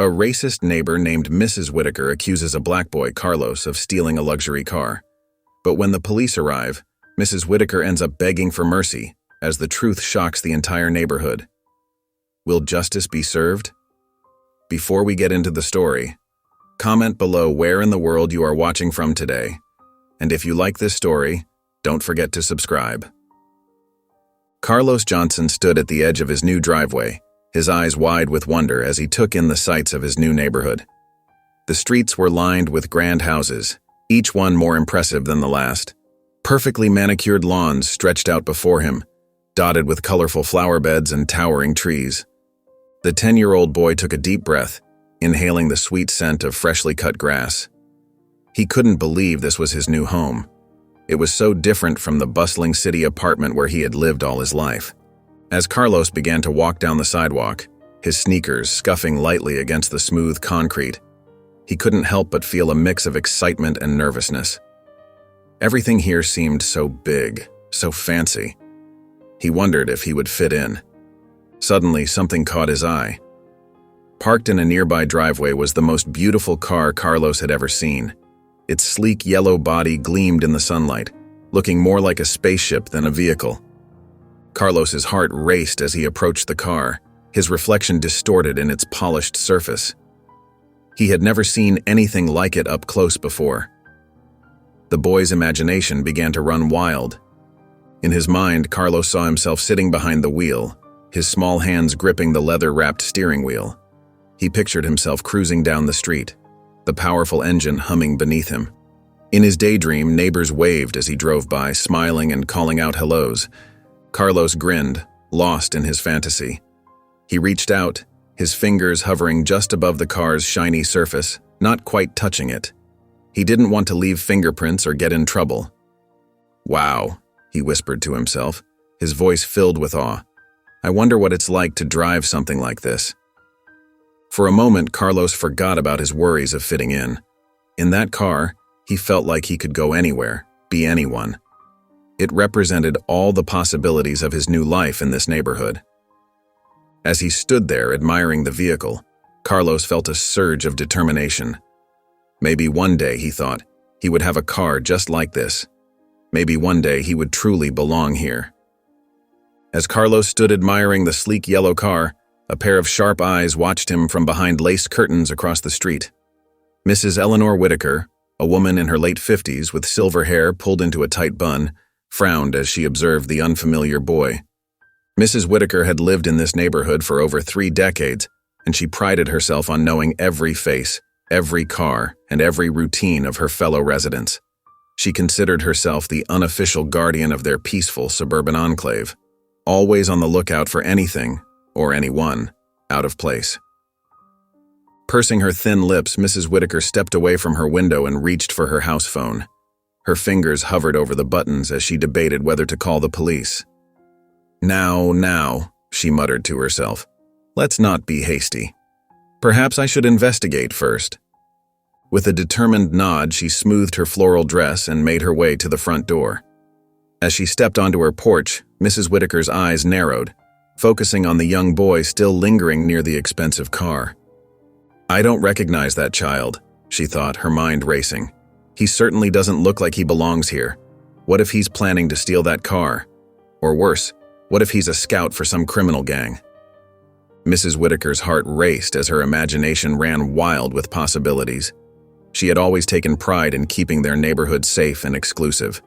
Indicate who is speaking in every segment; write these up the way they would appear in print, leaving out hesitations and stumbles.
Speaker 1: A racist neighbor named Mrs. Whitaker accuses a black boy, Carlos, of stealing a luxury car. But when the police arrive, Mrs. Whitaker ends up begging for mercy, as the truth shocks the entire neighborhood. Will justice be served? Before we get into the story, comment below where in the world you are watching from today. And if you like this story, don't forget to subscribe. Carlos Johnson stood at the edge of his new driveway, his eyes wide with wonder as he took in the sights of his new neighborhood. The streets were lined with grand houses, each one more impressive than the last. Perfectly manicured lawns stretched out before him, dotted with colorful flower beds and towering trees. The 10-year-old boy took a deep breath, inhaling the sweet scent of freshly cut grass. He couldn't believe this was his new home. It was so different from the bustling city apartment where he had lived all his life. As Carlos began to walk down the sidewalk, his sneakers scuffing lightly against the smooth concrete, he couldn't help but feel a mix of excitement and nervousness. Everything here seemed so big, so fancy. He wondered if he would fit in. Suddenly, something caught his eye. Parked in a nearby driveway was the most beautiful car Carlos had ever seen. Its sleek yellow body gleamed in the sunlight, looking more like a spaceship than a vehicle. Carlos's heart raced as he approached the car, his reflection distorted in its polished surface. He had never seen anything like it up close before. The boy's imagination began to run wild. In his mind, Carlos saw himself sitting behind the wheel, his small hands gripping the leather-wrapped steering wheel. He pictured himself cruising down the street, the powerful engine humming beneath him. In his daydream, neighbors waved as he drove by, smiling and calling out hellos. Carlos grinned, lost in his fantasy. He reached out, his fingers hovering just above the car's shiny surface, not quite touching it. He didn't want to leave fingerprints or get in trouble. "Wow," he whispered to himself, his voice filled with awe. "I wonder what it's like to drive something like this." For a moment, Carlos forgot about his worries of fitting in. In that car, he felt like he could go anywhere, be anyone. It represented all the possibilities of his new life in this neighborhood. As he stood there admiring the vehicle, Carlos felt a surge of determination. Maybe one day, he thought, he would have a car just like this. Maybe one day he would truly belong here. As Carlos stood admiring the sleek yellow car, a pair of sharp eyes watched him from behind lace curtains across the street. Mrs. Eleanor Whitaker, a woman in her late 50s with silver hair pulled into a tight bun, frowned as she observed the unfamiliar boy. Mrs. Whitaker had lived in this neighborhood for over 3 decades, and she prided herself on knowing every face, every car, and every routine of her fellow residents. She considered herself the unofficial guardian of their peaceful suburban enclave, always on the lookout for anything, or anyone, out of place. Pursing her thin lips, Mrs. Whitaker stepped away from her window and reached for her house phone. Her fingers hovered over the buttons as she debated whether to call the police. Now, she muttered to herself. Let's not be hasty. Perhaps I should investigate first. With a determined nod, she smoothed her floral dress and made her way to the front door. As she stepped onto her porch, Mrs. Whitaker's eyes narrowed, focusing on the young boy still lingering near the expensive car. I don't recognize that child, she thought, her mind racing. He certainly doesn't look like he belongs here. What if he's planning to steal that car? Or worse, what if he's a scout for some criminal gang? Mrs. Whitaker's heart raced as her imagination ran wild with possibilities. She had always taken pride in keeping their neighborhood safe and exclusive.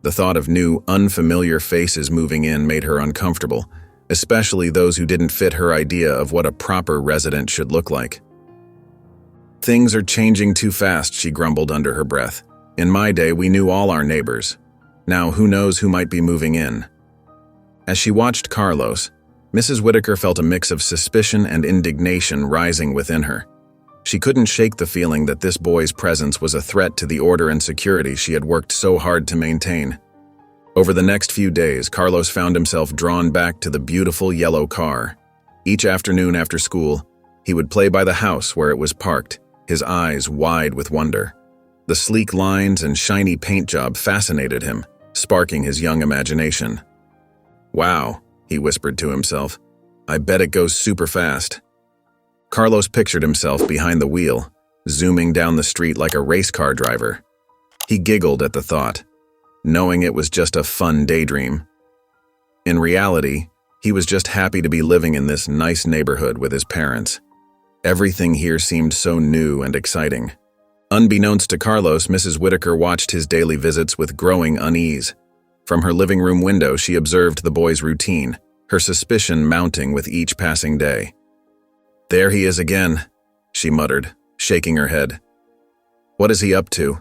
Speaker 1: The thought of new, unfamiliar faces moving in made her uncomfortable, especially those who didn't fit her idea of what a proper resident should look like. Things are changing too fast, she grumbled under her breath. In my day, we knew all our neighbors. Now, who knows who might be moving in? As she watched Carlos, Mrs. Whitaker felt a mix of suspicion and indignation rising within her. She couldn't shake the feeling that this boy's presence was a threat to the order and security she had worked so hard to maintain. Over the next few days, Carlos found himself drawn back to the beautiful yellow car. Each afternoon after school, he would play by the house where it was parked, his eyes wide with wonder. The sleek lines and shiny paint job fascinated him, sparking his young imagination. Wow, he whispered to himself. I bet it goes super fast. Carlos pictured himself behind the wheel, zooming down the street like a race car driver. He giggled at the thought, knowing it was just a fun daydream. In reality, he was just happy to be living in this nice neighborhood with his parents. Everything here seemed so new and exciting. Unbeknownst to Carlos, Mrs. Whitaker watched his daily visits with growing unease. From her living room window, she observed the boy's routine, her suspicion mounting with each passing day. "There he is again," she muttered, shaking her head. "What is he up to?"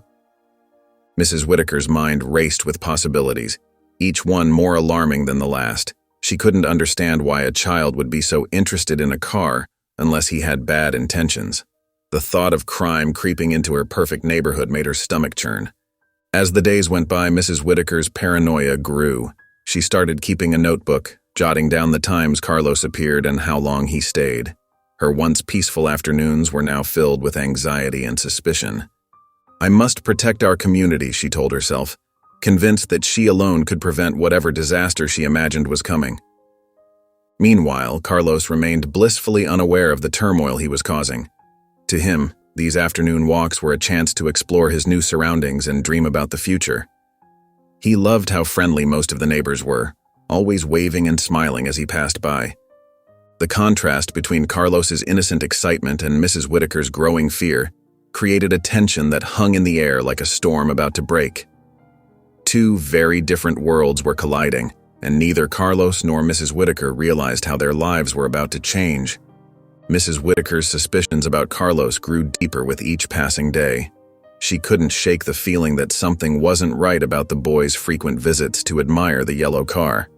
Speaker 1: Mrs. Whitaker's mind raced with possibilities, each one more alarming than the last. She couldn't understand why a child would be so interested in a car unless he had bad intentions. The thought of crime creeping into her perfect neighborhood made her stomach churn. As the days went by, Mrs. Whitaker's paranoia grew. She started keeping a notebook, jotting down the times Carlos appeared and how long he stayed. Her once peaceful afternoons were now filled with anxiety and suspicion. "I must protect our community," she told herself, convinced that she alone could prevent whatever disaster she imagined was coming. Meanwhile, Carlos remained blissfully unaware of the turmoil he was causing. To him, these afternoon walks were a chance to explore his new surroundings and dream about the future. He loved how friendly most of the neighbors were, always waving and smiling as he passed by. The contrast between Carlos's innocent excitement and Mrs. Whitaker's growing fear created a tension that hung in the air like a storm about to break. Two very different worlds were colliding, and neither Carlos nor Mrs. Whitaker realized how their lives were about to change. Mrs. Whitaker's suspicions about Carlos grew deeper with each passing day. She couldn't shake the feeling that something wasn't right about the boy's frequent visits to admire the yellow car.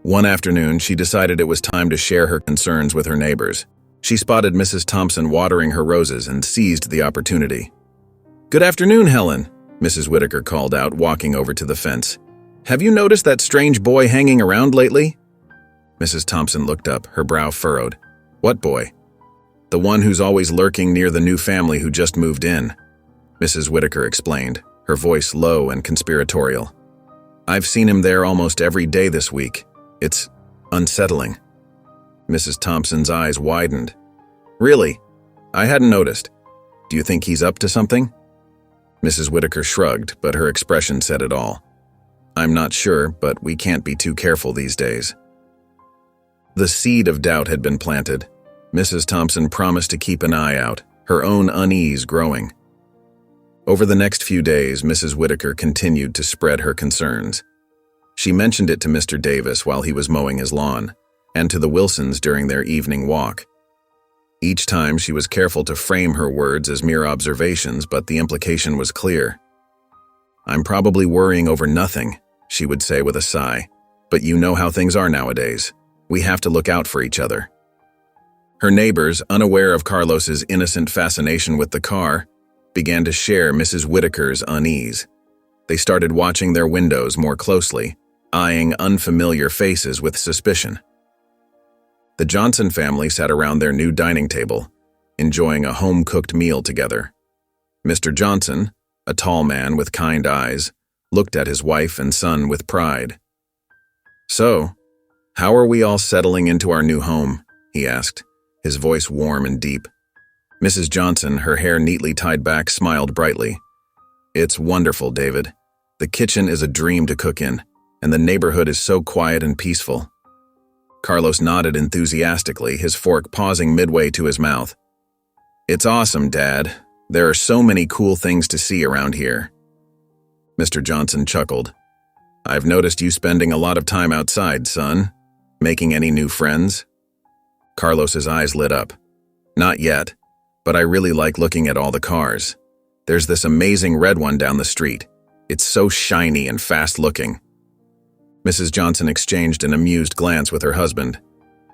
Speaker 1: One afternoon, she decided it was time to share her concerns with her neighbors. She spotted Mrs. Thompson watering her roses and seized the opportunity. "Good afternoon, Helen," Mrs. Whitaker called out, walking over to the fence. "Have you noticed that strange boy hanging around lately?" Mrs. Thompson looked up, her brow furrowed. "What boy?" "The one who's always lurking near the new family who just moved in," Mrs. Whitaker explained, her voice low and conspiratorial. "I've seen him there almost every day this week. It's unsettling." Mrs. Thompson's eyes widened. "Really? I hadn't noticed. Do you think he's up to something?" Mrs. Whitaker shrugged, but her expression said it all. "I'm not sure, but we can't be too careful these days." The seed of doubt had been planted. Mrs. Thompson promised to keep an eye out, her own unease growing. Over the next few days, Mrs. Whitaker continued to spread her concerns. She mentioned it to Mr. Davis while he was mowing his lawn, and to the Wilsons during their evening walk. Each time she was careful to frame her words as mere observations, but the implication was clear. "I'm probably worrying over nothing," she would say with a sigh, "but you know how things are nowadays. We have to look out for each other." Her neighbors, unaware of Carlos's innocent fascination with the car, began to share Mrs. Whitaker's unease. They started watching their windows more closely, eyeing unfamiliar faces with suspicion. The Johnson family sat around their new dining table, enjoying a home-cooked meal together. Mr. Johnson, a tall man with kind eyes, looked at his wife and son with pride. "So, how are we all settling into our new home?" he asked, his voice warm and deep. Mrs. Johnson, her hair neatly tied back, smiled brightly. "It's wonderful, David. The kitchen is a dream to cook in, and the neighborhood is so quiet and peaceful." Carlos nodded enthusiastically, his fork pausing midway to his mouth. "It's awesome, Dad. There are so many cool things to see around here." Mr. Johnson chuckled. "I've noticed you spending a lot of time outside, son. Making any new friends?" Carlos's eyes lit up. "Not yet, but I really like looking at all the cars. There's this amazing red one down the street. It's so shiny and fast-looking." Mrs. Johnson exchanged an amused glance with her husband.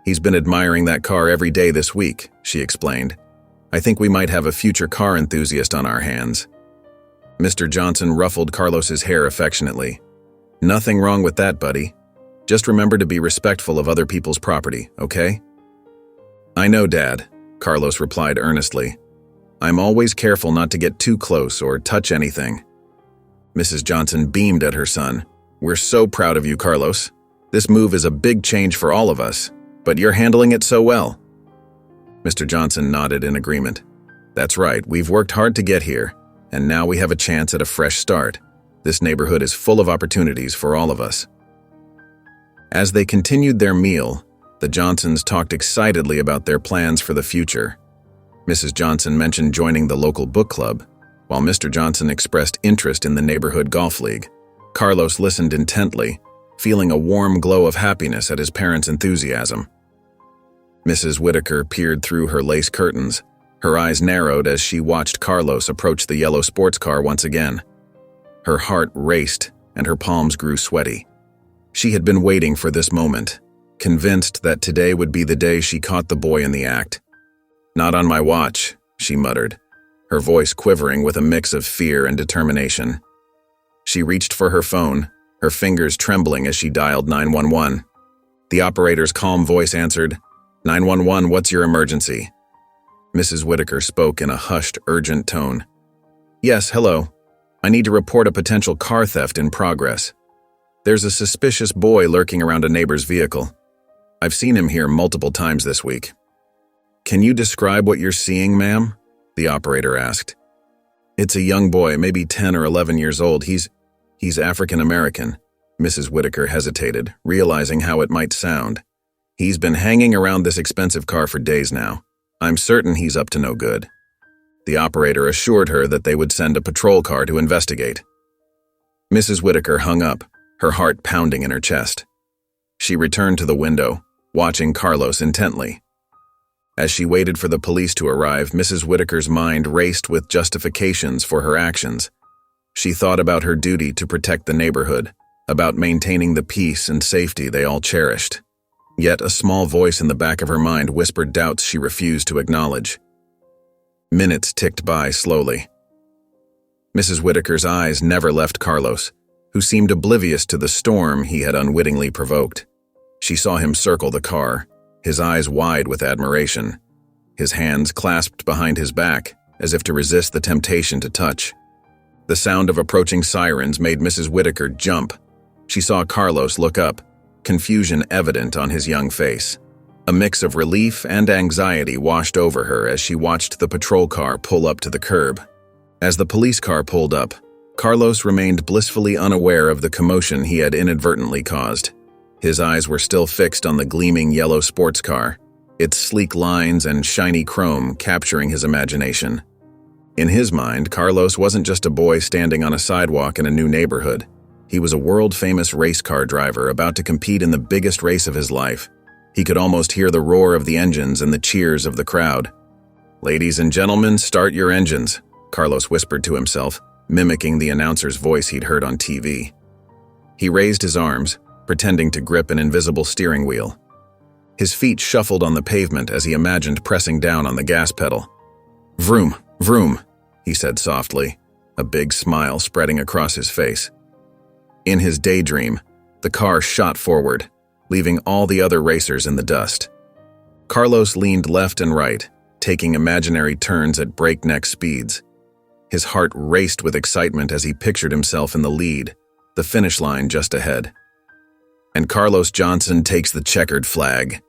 Speaker 1: "He's been admiring that car every day this week," she explained. "I think we might have a future car enthusiast on our hands." Mr. Johnson ruffled Carlos's hair affectionately. "Nothing wrong with that, buddy. Just remember to be respectful of other people's property, okay?" "I know, Dad," Carlos replied earnestly. "I'm always careful not to get too close or touch anything." Mrs. Johnson beamed at her son. "We're so proud of you, Carlos. This move is a big change for all of us, but you're handling it so well." Mr. Johnson nodded in agreement. That's right, we've worked hard to get here, and now we have a chance at a fresh start. This neighborhood is full of opportunities for all of us. As they continued their meal, the Johnsons talked excitedly about their plans for the future. Mrs. Johnson mentioned joining the local book club, while Mr. Johnson expressed interest in the neighborhood golf league. Carlos listened intently, feeling a warm glow of happiness at his parents' enthusiasm. Mrs. Whitaker peered through her lace curtains. Her eyes narrowed as she watched Carlos approach the yellow sports car once again. Her heart raced and her palms grew sweaty. She had been waiting for this moment, convinced that today would be the day she caught the boy in the act. "Not on my watch," she muttered, her voice quivering with a mix of fear and determination. She reached for her phone, her fingers trembling as she dialed 911. The operator's calm voice answered, "911, what's your emergency?" Mrs. Whitaker spoke in a hushed, urgent tone. "Yes, hello. I need to report a potential car theft in progress. There's a suspicious boy lurking around a neighbor's vehicle. I've seen him here multiple times this week." "Can you describe what you're seeing, ma'am?" the operator asked. "It's a young boy, maybe 10 or 11 years old. He's African American." Mrs. Whitaker hesitated, realizing how it might sound. "He's been hanging around this expensive car for days now. I'm certain he's up to no good." The operator assured her that they would send a patrol car to investigate. Mrs. Whitaker hung up, her heart pounding in her chest. She returned to the window, watching Carlos intently. As she waited for the police to arrive, Mrs. Whitaker's mind raced with justifications for her actions. She thought about her duty to protect the neighborhood, about maintaining the peace and safety they all cherished. Yet a small voice in the back of her mind whispered doubts she refused to acknowledge. Minutes ticked by slowly. Mrs. Whitaker's eyes never left Carlos, who seemed oblivious to the storm he had unwittingly provoked. She saw him circle the car, his eyes wide with admiration, his hands clasped behind his back as if to resist the temptation to touch. The sound of approaching sirens made Mrs. Whitaker jump. She saw Carlos look up, confusion evident on his young face. A mix of relief and anxiety washed over her as she watched the patrol car pull up to the curb. As the police car pulled up, Carlos remained blissfully unaware of the commotion he had inadvertently caused. His eyes were still fixed on the gleaming yellow sports car, its sleek lines and shiny chrome capturing his imagination. In his mind, Carlos wasn't just a boy standing on a sidewalk in a new neighborhood. He was a world-famous race car driver about to compete in the biggest race of his life. He could almost hear the roar of the engines and the cheers of the crowd. "Ladies and gentlemen, start your engines," Carlos whispered to himself, mimicking the announcer's voice he'd heard on TV. He raised his arms, pretending to grip an invisible steering wheel. His feet shuffled on the pavement as he imagined pressing down on the gas pedal. "Vroom, vroom," he said softly, a big smile spreading across his face. In his daydream, the car shot forward, leaving all the other racers in the dust. Carlos leaned left and right, taking imaginary turns at breakneck speeds. His heart raced with excitement as he pictured himself in the lead, the finish line just ahead. "And Carlos Johnson takes the checkered flag,"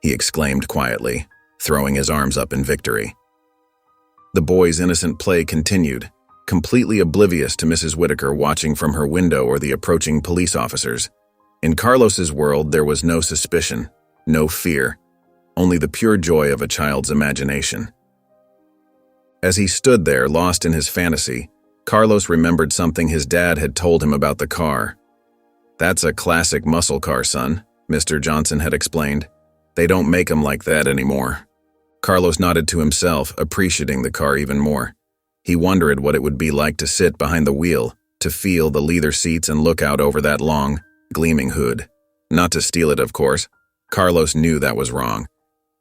Speaker 1: he exclaimed quietly, throwing his arms up in victory. The boy's innocent play continued, completely oblivious to Mrs. Whitaker watching from her window or the approaching police officers. In Carlos's world, there was no suspicion, no fear, only the pure joy of a child's imagination. As he stood there, lost in his fantasy, Carlos remembered something his dad had told him about the car. "That's a classic muscle car, son," Mr. Johnson had explained. "They don't make 'em like that anymore." Carlos nodded to himself, appreciating the car even more. He wondered what it would be like to sit behind the wheel, to feel the leather seats and look out over that long, gleaming hood. Not to steal it, of course. Carlos knew that was wrong.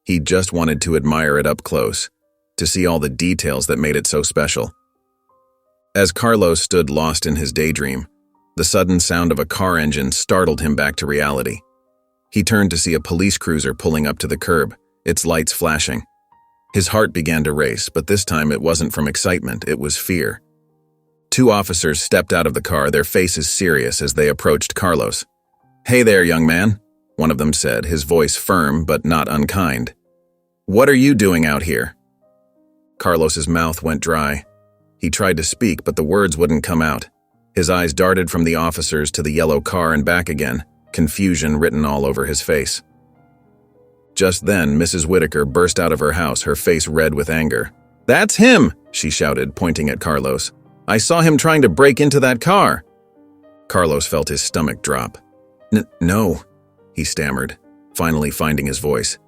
Speaker 1: He just wanted to admire it up close, to see all the details that made it so special. As Carlos stood lost in his daydream, the sudden sound of a car engine startled him back to reality. He turned to see a police cruiser pulling up to the curb, its lights flashing. His heart began to race, but this time it wasn't from excitement, it was fear. Two officers stepped out of the car, their faces serious as they approached Carlos. "Hey there, young man," one of them said, his voice firm but not unkind. "What are you doing out here?" Carlos's mouth went dry. He tried to speak, but the words wouldn't come out. His eyes darted from the officers to the yellow car and back again, confusion written all over his face. Just then, Mrs. Whitaker burst out of her house, her face red with anger. "That's him!" she shouted, pointing at Carlos. "I saw him trying to break into that car." Carlos felt his stomach drop. No, he stammered, finally finding his voice.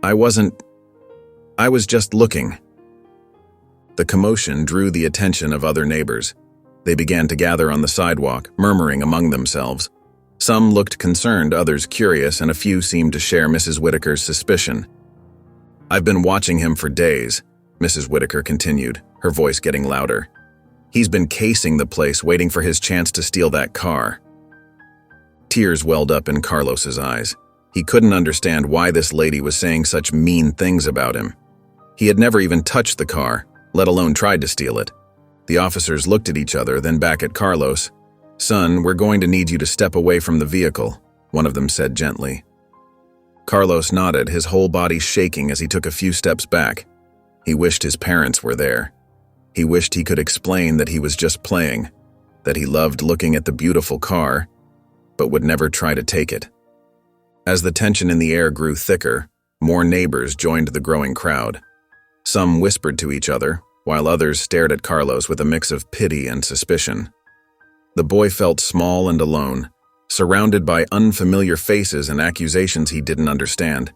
Speaker 1: I was just looking." The commotion drew the attention of other neighbors. They began to gather on the sidewalk, murmuring among themselves. Some looked concerned, others curious, and a few seemed to share Mrs. Whitaker's suspicion. "I've been watching him for days," Mrs. Whitaker continued, her voice getting louder. "He's been casing the place, waiting for his chance to steal that car." Tears welled up in Carlos's eyes. He couldn't understand why this lady was saying such mean things about him. He had never even touched the car, let alone tried to steal it. The officers looked at each other, then back at Carlos. "Son, we're going to need you to step away from the vehicle," one of them said gently. Carlos nodded, his whole body shaking as he took a few steps back. He wished his parents were there. He wished he could explain that he was just playing, that he loved looking at the beautiful car, but would never try to take it. As the tension in the air grew thicker, more neighbors joined the growing crowd. Some whispered to each other, while others stared at Carlos with a mix of pity and suspicion. The boy felt small and alone, surrounded by unfamiliar faces and accusations he didn't understand.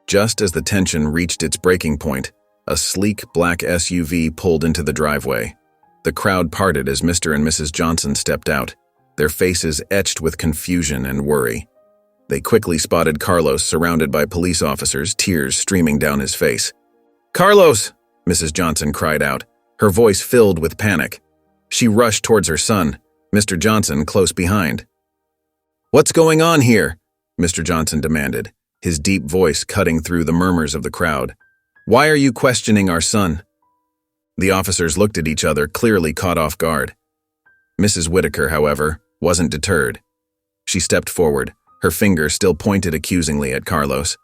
Speaker 1: Just as the tension reached its breaking point, a sleek black SUV pulled into the driveway. The crowd parted as Mr. and Mrs. Johnson stepped out, their faces etched with confusion and worry. They quickly spotted Carlos surrounded by police officers, tears streaming down his face. "Carlos!" Mrs. Johnson cried out, her voice filled with panic. She rushed towards her son, Mr. Johnson close behind. "What's going on here?" Mr. Johnson demanded, his deep voice cutting through the murmurs of the crowd. "Why are you questioning our son?" The officers looked at each other, clearly caught off guard. Mrs. Whitaker, however, wasn't deterred. She stepped forward, her finger still pointed accusingly at Carlos.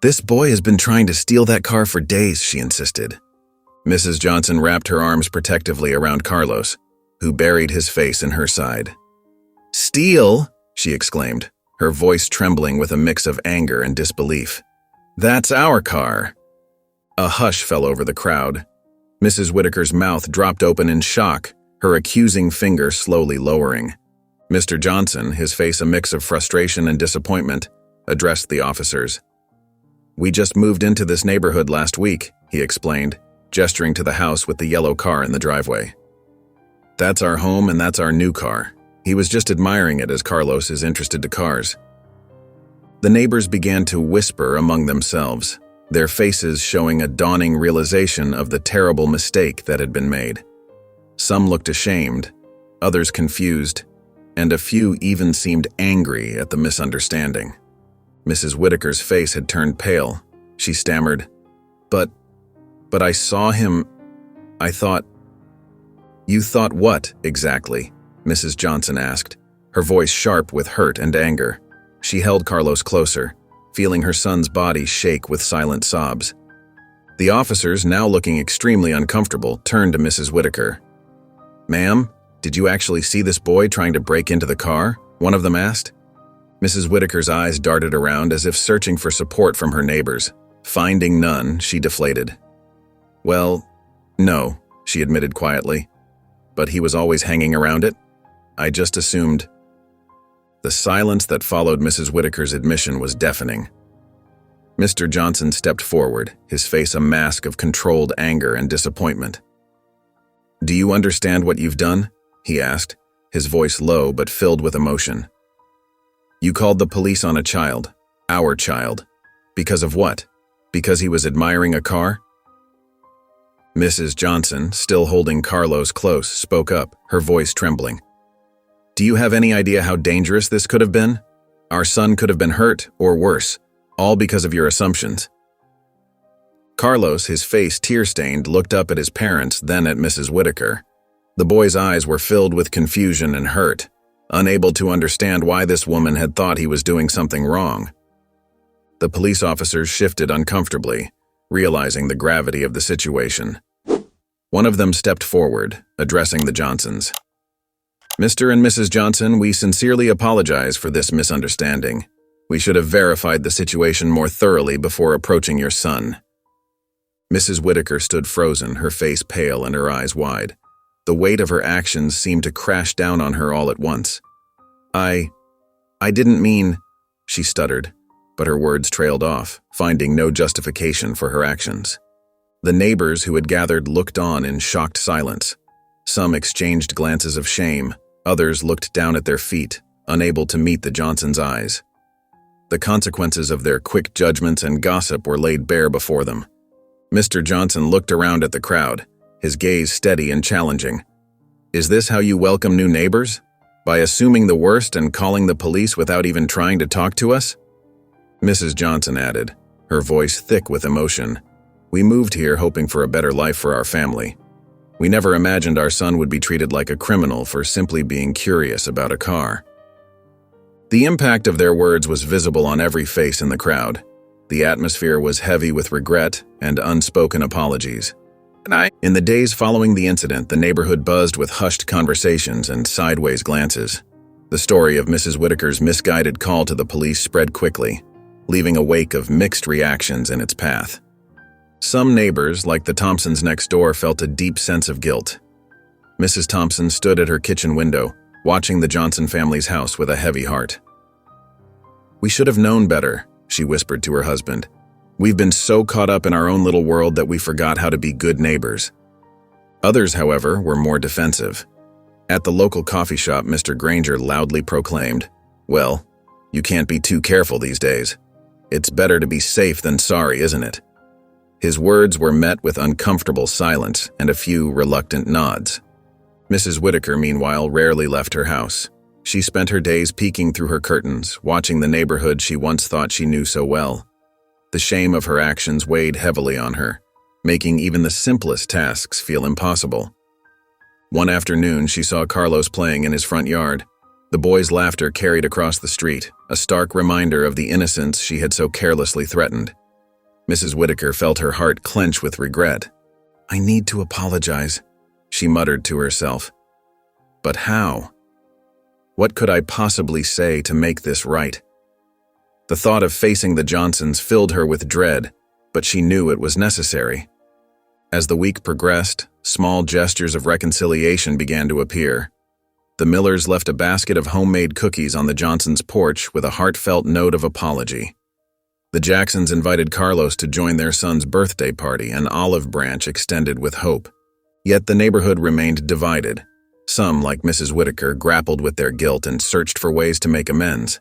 Speaker 1: "This boy has been trying to steal that car for days," she insisted. Mrs. Johnson wrapped her arms protectively around Carlos, who buried his face in her side. "Steal?" she exclaimed, her voice trembling with a mix of anger and disbelief. "That's our car." A hush fell over the crowd. Mrs. Whitaker's mouth dropped open in shock, her accusing finger slowly lowering. Mr. Johnson, his face a mix of frustration and disappointment, addressed the officers. "We just moved into this neighborhood last week," he explained, gesturing to the house with the yellow car in the driveway. "That's our home and that's our new car." He was just admiring it as Carlos is interested to cars. The neighbors began to whisper among themselves, their faces showing a dawning realization of the terrible mistake that had been made. Some looked ashamed, others confused, and a few even seemed angry at the misunderstanding. Mrs. Whitaker's face had turned pale. She stammered, But I saw him. I thought." "You thought what, exactly?" Mrs. Johnson asked, her voice sharp with hurt and anger. She held Carlos closer, feeling her son's body shake with silent sobs. The officers, now looking extremely uncomfortable, turned to Mrs. Whitaker. "Ma'am, did you actually see this boy trying to break into the car?" one of them asked. Mrs. Whitaker's eyes darted around as if searching for support from her neighbors. Finding none, she deflated. "Well, no," she admitted quietly. "But he was always hanging around it? I just assumed." The silence that followed Mrs. Whitaker's admission was deafening. Mr. Johnson stepped forward, his face a mask of controlled anger and disappointment. "Do you understand what you've done?" he asked, his voice low but filled with emotion. "You called the police on a child, our child. Because of what? Because he was admiring a car?" Mrs. Johnson, still holding Carlos close, spoke up, her voice trembling. "Do you have any idea how dangerous this could have been? Our son could have been hurt, or worse, all because of your assumptions." Carlos, his face tear-stained, looked up at his parents, then at Mrs. Whitaker. The boy's eyes were filled with confusion and hurt, unable to understand why this woman had thought he was doing something wrong. The police officers shifted uncomfortably, realizing the gravity of the situation. One of them stepped forward, addressing the Johnsons. "Mr. and Mrs. Johnson, we sincerely apologize for this misunderstanding. We should have verified the situation more thoroughly before approaching your son." Mrs. Whitaker stood frozen, her face pale and her eyes wide. The weight of her actions seemed to crash down on her all at once. I didn't mean," she stuttered, but her words trailed off, finding no justification for her actions. The neighbors who had gathered looked on in shocked silence. Some exchanged glances of shame, others looked down at their feet, unable to meet the Johnsons' eyes. The consequences of their quick judgments and gossip were laid bare before them. Mr. Johnson looked around at the crowd, his gaze steady and challenging. "Is this how you welcome new neighbors? By assuming the worst and calling the police without even trying to talk to us?" Mrs. Johnson added, her voice thick with emotion. "We moved here hoping for a better life for our family. We never imagined our son would be treated like a criminal for simply being curious about a car." The impact of their words was visible on every face in the crowd. The atmosphere was heavy with regret and unspoken apologies. In the days following the incident, the neighborhood buzzed with hushed conversations and sideways glances. The story of Mrs. Whitaker's misguided call to the police spread quickly, leaving a wake of mixed reactions in its path. Some neighbors, like the Thompsons next door, felt a deep sense of guilt. Mrs. Thompson stood at her kitchen window, watching the Johnson family's house with a heavy heart. "We should have known better," she whispered to her husband. "We've been so caught up in our own little world that we forgot how to be good neighbors." Others, however, were more defensive. At the local coffee shop, Mr. Granger loudly proclaimed, "Well, you can't be too careful these days. It's better to be safe than sorry, isn't it?" His words were met with uncomfortable silence and a few reluctant nods. Mrs. Whitaker, meanwhile, rarely left her house. She spent her days peeking through her curtains, watching the neighborhood she once thought she knew so well. The shame of her actions weighed heavily on her, making even the simplest tasks feel impossible. One afternoon, she saw Carlos playing in his front yard. The boy's laughter carried across the street, a stark reminder of the innocence she had so carelessly threatened. Mrs. Whitaker felt her heart clench with regret. "I need to apologize," she muttered to herself. But how? What could I possibly say to make this right? The thought of facing the Johnsons filled her with dread, but she knew it was necessary. As the week progressed, small gestures of reconciliation began to appear. The Millers left a basket of homemade cookies on the Johnsons' porch with a heartfelt note of apology. The Jacksons invited Carlos to join their son's birthday party, an olive branch extended with hope. Yet the neighborhood remained divided. Some, like Mrs. Whitaker, grappled with their guilt and searched for ways to make amends.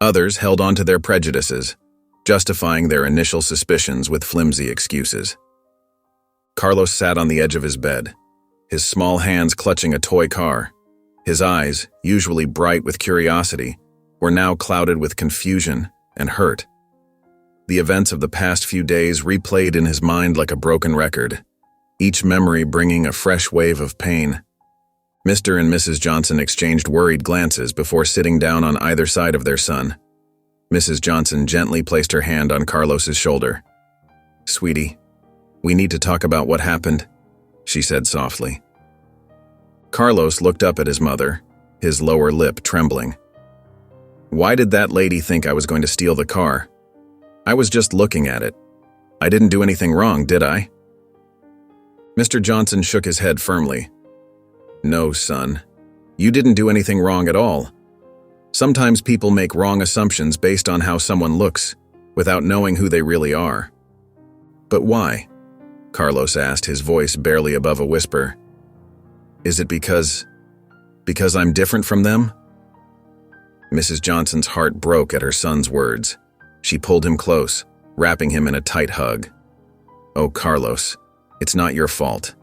Speaker 1: Others held on to their prejudices, justifying their initial suspicions with flimsy excuses. Carlos sat on the edge of his bed, his small hands clutching a toy car. His eyes, usually bright with curiosity, were now clouded with confusion and hurt. The events of the past few days replayed in his mind like a broken record, each memory bringing a fresh wave of pain. Mr. and Mrs. Johnson exchanged worried glances before sitting down on either side of their son. Mrs. Johnson gently placed her hand on Carlos's shoulder. "Sweetie, we need to talk about what happened," she said softly. Carlos looked up at his mother, his lower lip trembling. "Why did that lady think I was going to steal the car? I was just looking at it. I didn't do anything wrong, did I?" Mr. Johnson shook his head firmly. "No, son. You didn't do anything wrong at all. Sometimes people make wrong assumptions based on how someone looks, without knowing who they really are." "But why?" Carlos asked, his voice barely above a whisper. "Is it because I'm different from them?" Mrs. Johnson's heart broke at her son's words. She pulled him close, wrapping him in a tight hug. "Oh, Carlos, it's not your fault.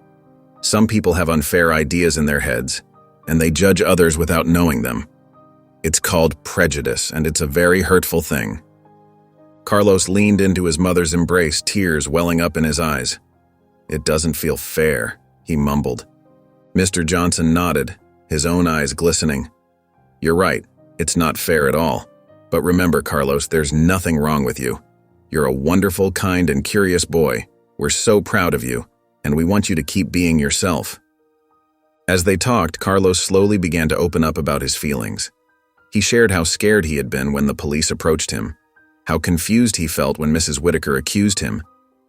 Speaker 1: Some people have unfair ideas in their heads, and they judge others without knowing them. It's called prejudice, and it's a very hurtful thing." Carlos leaned into his mother's embrace, tears welling up in his eyes. "It doesn't feel fair," he mumbled. Mr. Johnson nodded, his own eyes glistening. "You're right, it's not fair at all. But remember, Carlos, there's nothing wrong with you. You're a wonderful, kind, and curious boy. We're so proud of you, and we want you to keep being yourself." As they talked, Carlos slowly began to open up about his feelings. He shared how scared he had been when the police approached him, how confused he felt when Mrs. Whitaker accused him,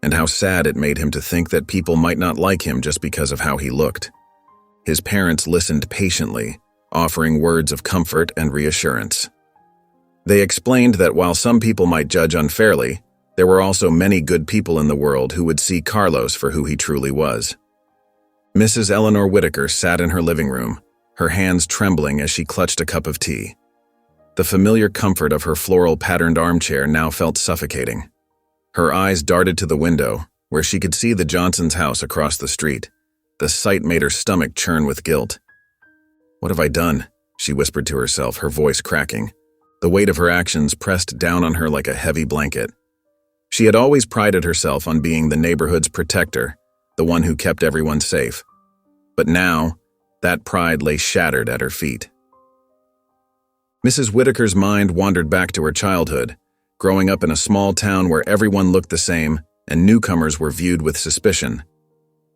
Speaker 1: and how sad it made him to think that people might not like him just because of how he looked. His parents listened patiently, offering words of comfort and reassurance. They explained that while some people might judge unfairly, there were also many good people in the world who would see Carlos for who he truly was. Mrs. Eleanor Whitaker sat in her living room, her hands trembling as she clutched a cup of tea. The familiar comfort of her floral-patterned armchair now felt suffocating. Her eyes darted to the window, where she could see the Johnsons' house across the street. The sight made her stomach churn with guilt. "What have I done?" she whispered to herself, her voice cracking. The weight of her actions pressed down on her like a heavy blanket. She had always prided herself on being the neighborhood's protector, the one who kept everyone safe. But now, that pride lay shattered at her feet. Mrs. Whitaker's mind wandered back to her childhood, growing up in a small town where everyone looked the same and newcomers were viewed with suspicion.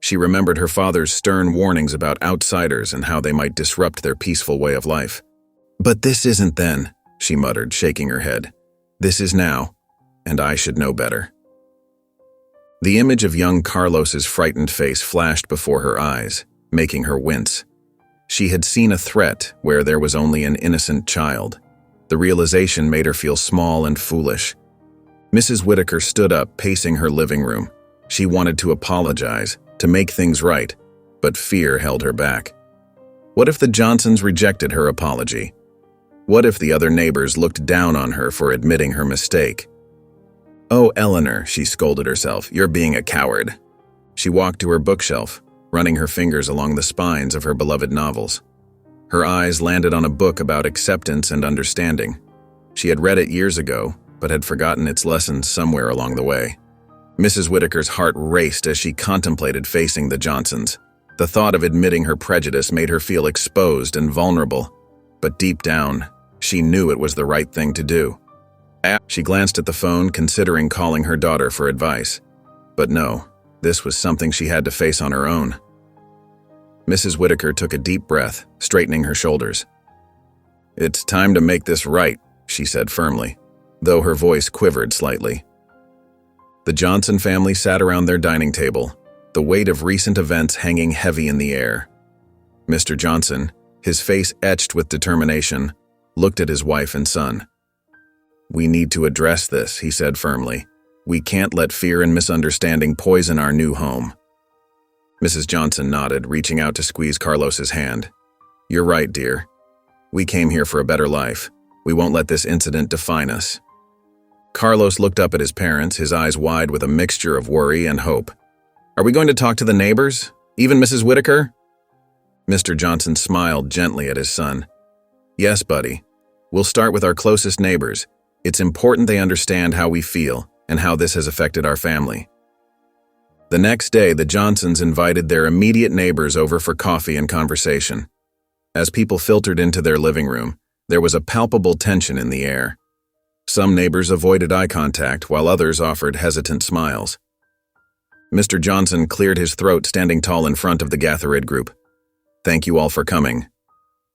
Speaker 1: She remembered her father's stern warnings about outsiders and how they might disrupt their peaceful way of life. "But this isn't then," she muttered, shaking her head. "This is now, and I should know better." The image of young Carlos's frightened face flashed before her eyes, making her wince. She had seen a threat where there was only an innocent child. The realization made her feel small and foolish. Mrs. Whitaker stood up, pacing her living room. She wanted to apologize, to make things right, but fear held her back. What if the Johnsons rejected her apology? What if the other neighbors looked down on her for admitting her mistake? "Oh, Eleanor," she scolded herself, "you're being a coward." She walked to her bookshelf, running her fingers along the spines of her beloved novels. Her eyes landed on a book about acceptance and understanding. She had read it years ago, but had forgotten its lessons somewhere along the way. Mrs. Whitaker's heart raced as she contemplated facing the Johnsons. The thought of admitting her prejudice made her feel exposed and vulnerable, but deep down, she knew it was the right thing to do. She glanced at the phone, considering calling her daughter for advice. But no, this was something she had to face on her own. Mrs. Whitaker took a deep breath, straightening her shoulders. "It's time to make this right," she said firmly, though her voice quivered slightly. The Johnson family sat around their dining table, the weight of recent events hanging heavy in the air. Mr. Johnson, his face etched with determination, looked at his wife and son. "We need to address this," he said firmly. "We can't let fear and misunderstanding poison our new home." Mrs. Johnson nodded, reaching out to squeeze Carlos's hand. "You're right, dear. We came here for a better life. We won't let this incident define us." Carlos looked up at his parents, his eyes wide with a mixture of worry and hope. "Are we going to talk to the neighbors? Even Mrs. Whitaker?" Mr. Johnson smiled gently at his son. "Yes, buddy. We'll start with our closest neighbors. It's important they understand how we feel and how this has affected our family." The next day, the Johnsons invited their immediate neighbors over for coffee and conversation. As people filtered into their living room, there was a palpable tension in the air. Some neighbors avoided eye contact, while others offered hesitant smiles. Mr. Johnson cleared his throat, standing tall in front of the gathered group. "Thank you all for coming,"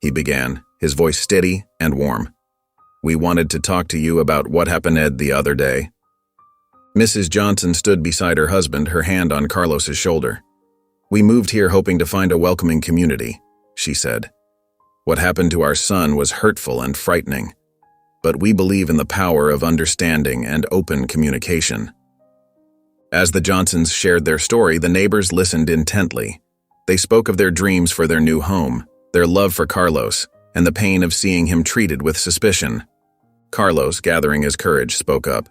Speaker 1: he began, his voice steady and warm. "We wanted to talk to you about what happened the other day." Mrs. Johnson stood beside her husband, her hand on Carlos's shoulder. "We moved here hoping to find a welcoming community," she said. "What happened to our son was hurtful and frightening, but we believe in the power of understanding and open communication." As the Johnsons shared their story, the neighbors listened intently. They spoke of their dreams for their new home, their love for Carlos, and the pain of seeing him treated with suspicion. Carlos, gathering his courage, spoke up.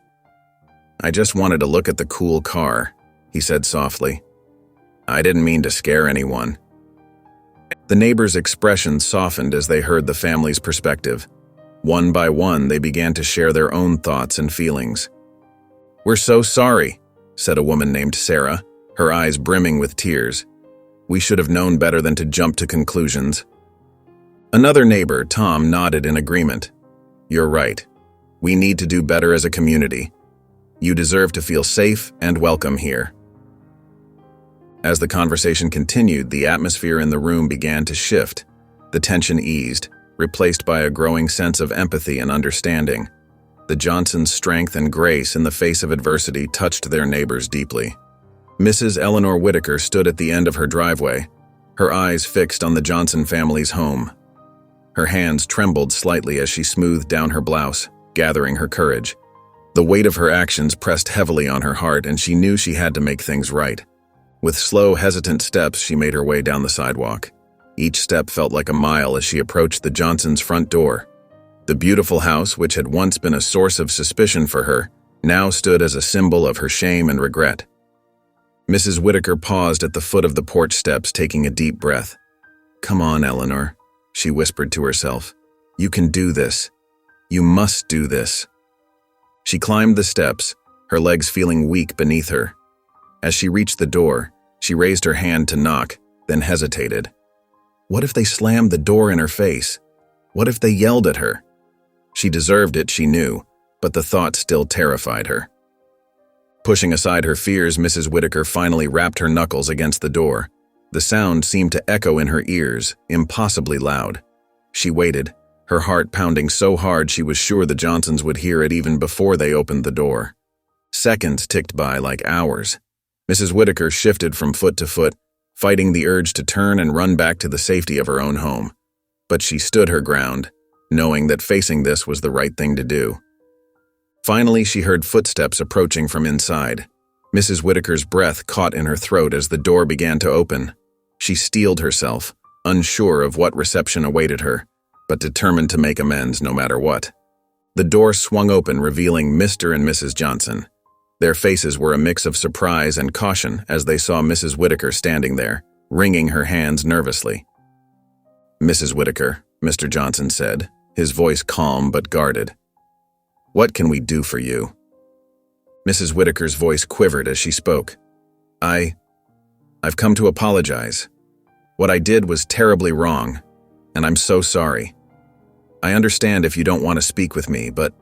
Speaker 1: "I just wanted to look at the cool car," he said softly. "I didn't mean to scare anyone." The neighbors' expressions softened as they heard the family's perspective. One by one, they began to share their own thoughts and feelings. "We're so sorry," said a woman named Sarah, her eyes brimming with tears. "We should have known better than to jump to conclusions." Another neighbor, Tom, nodded in agreement. "You're right. We need to do better as a community." You deserve to feel safe and welcome here." As the conversation continued, the atmosphere in the room began to shift. The tension eased, replaced by a growing sense of empathy and understanding. The Johnsons' strength and grace in the face of adversity touched their neighbors deeply. Mrs. Eleanor Whitaker stood at the end of her driveway, her eyes fixed on the Johnson family's home. Her hands trembled slightly as she smoothed down her blouse, gathering her courage. The weight of her actions pressed heavily on her heart, and she knew she had to make things right. With slow, hesitant steps, she made her way down the sidewalk. Each step felt like a mile as she approached the Johnsons' front door. The beautiful house, which had once been a source of suspicion for her, now stood as a symbol of her shame and regret. Mrs. Whitaker paused at the foot of the porch steps, taking a deep breath. "Come on, Eleanor," she whispered to herself. "You can do this. You must do this." She climbed the steps, her legs feeling weak beneath her. As she reached the door, she raised her hand to knock, then hesitated. What if they slammed the door in her face? What if they yelled at her? She deserved it, she knew, but the thought still terrified her. Pushing aside her fears, Mrs. Whitaker finally rapped her knuckles against the door. The sound seemed to echo in her ears, impossibly loud. She waited, her heart pounding so hard she was sure the Johnsons would hear it even before they opened the door. Seconds ticked by like hours. Mrs. Whitaker shifted from foot to foot, fighting the urge to turn and run back to the safety of her own home. But she stood her ground, knowing that facing this was the right thing to do. Finally, she heard footsteps approaching from inside. Mrs. Whitaker's breath caught in her throat as the door began to open. She steeled herself, unsure of what reception awaited her, but determined to make amends no matter what. The door swung open, revealing Mr. and Mrs. Johnson. Their faces were a mix of surprise and caution as they saw Mrs. Whitaker standing there, wringing her hands nervously. "Mrs. Whitaker," Mr. Johnson said, his voice calm but guarded. "What can we do for you?" Mrs. Whitaker's voice quivered as she spoke. I've come to apologize. What I did was terribly wrong, and I'm so sorry. I understand if you don't want to speak with me, but..."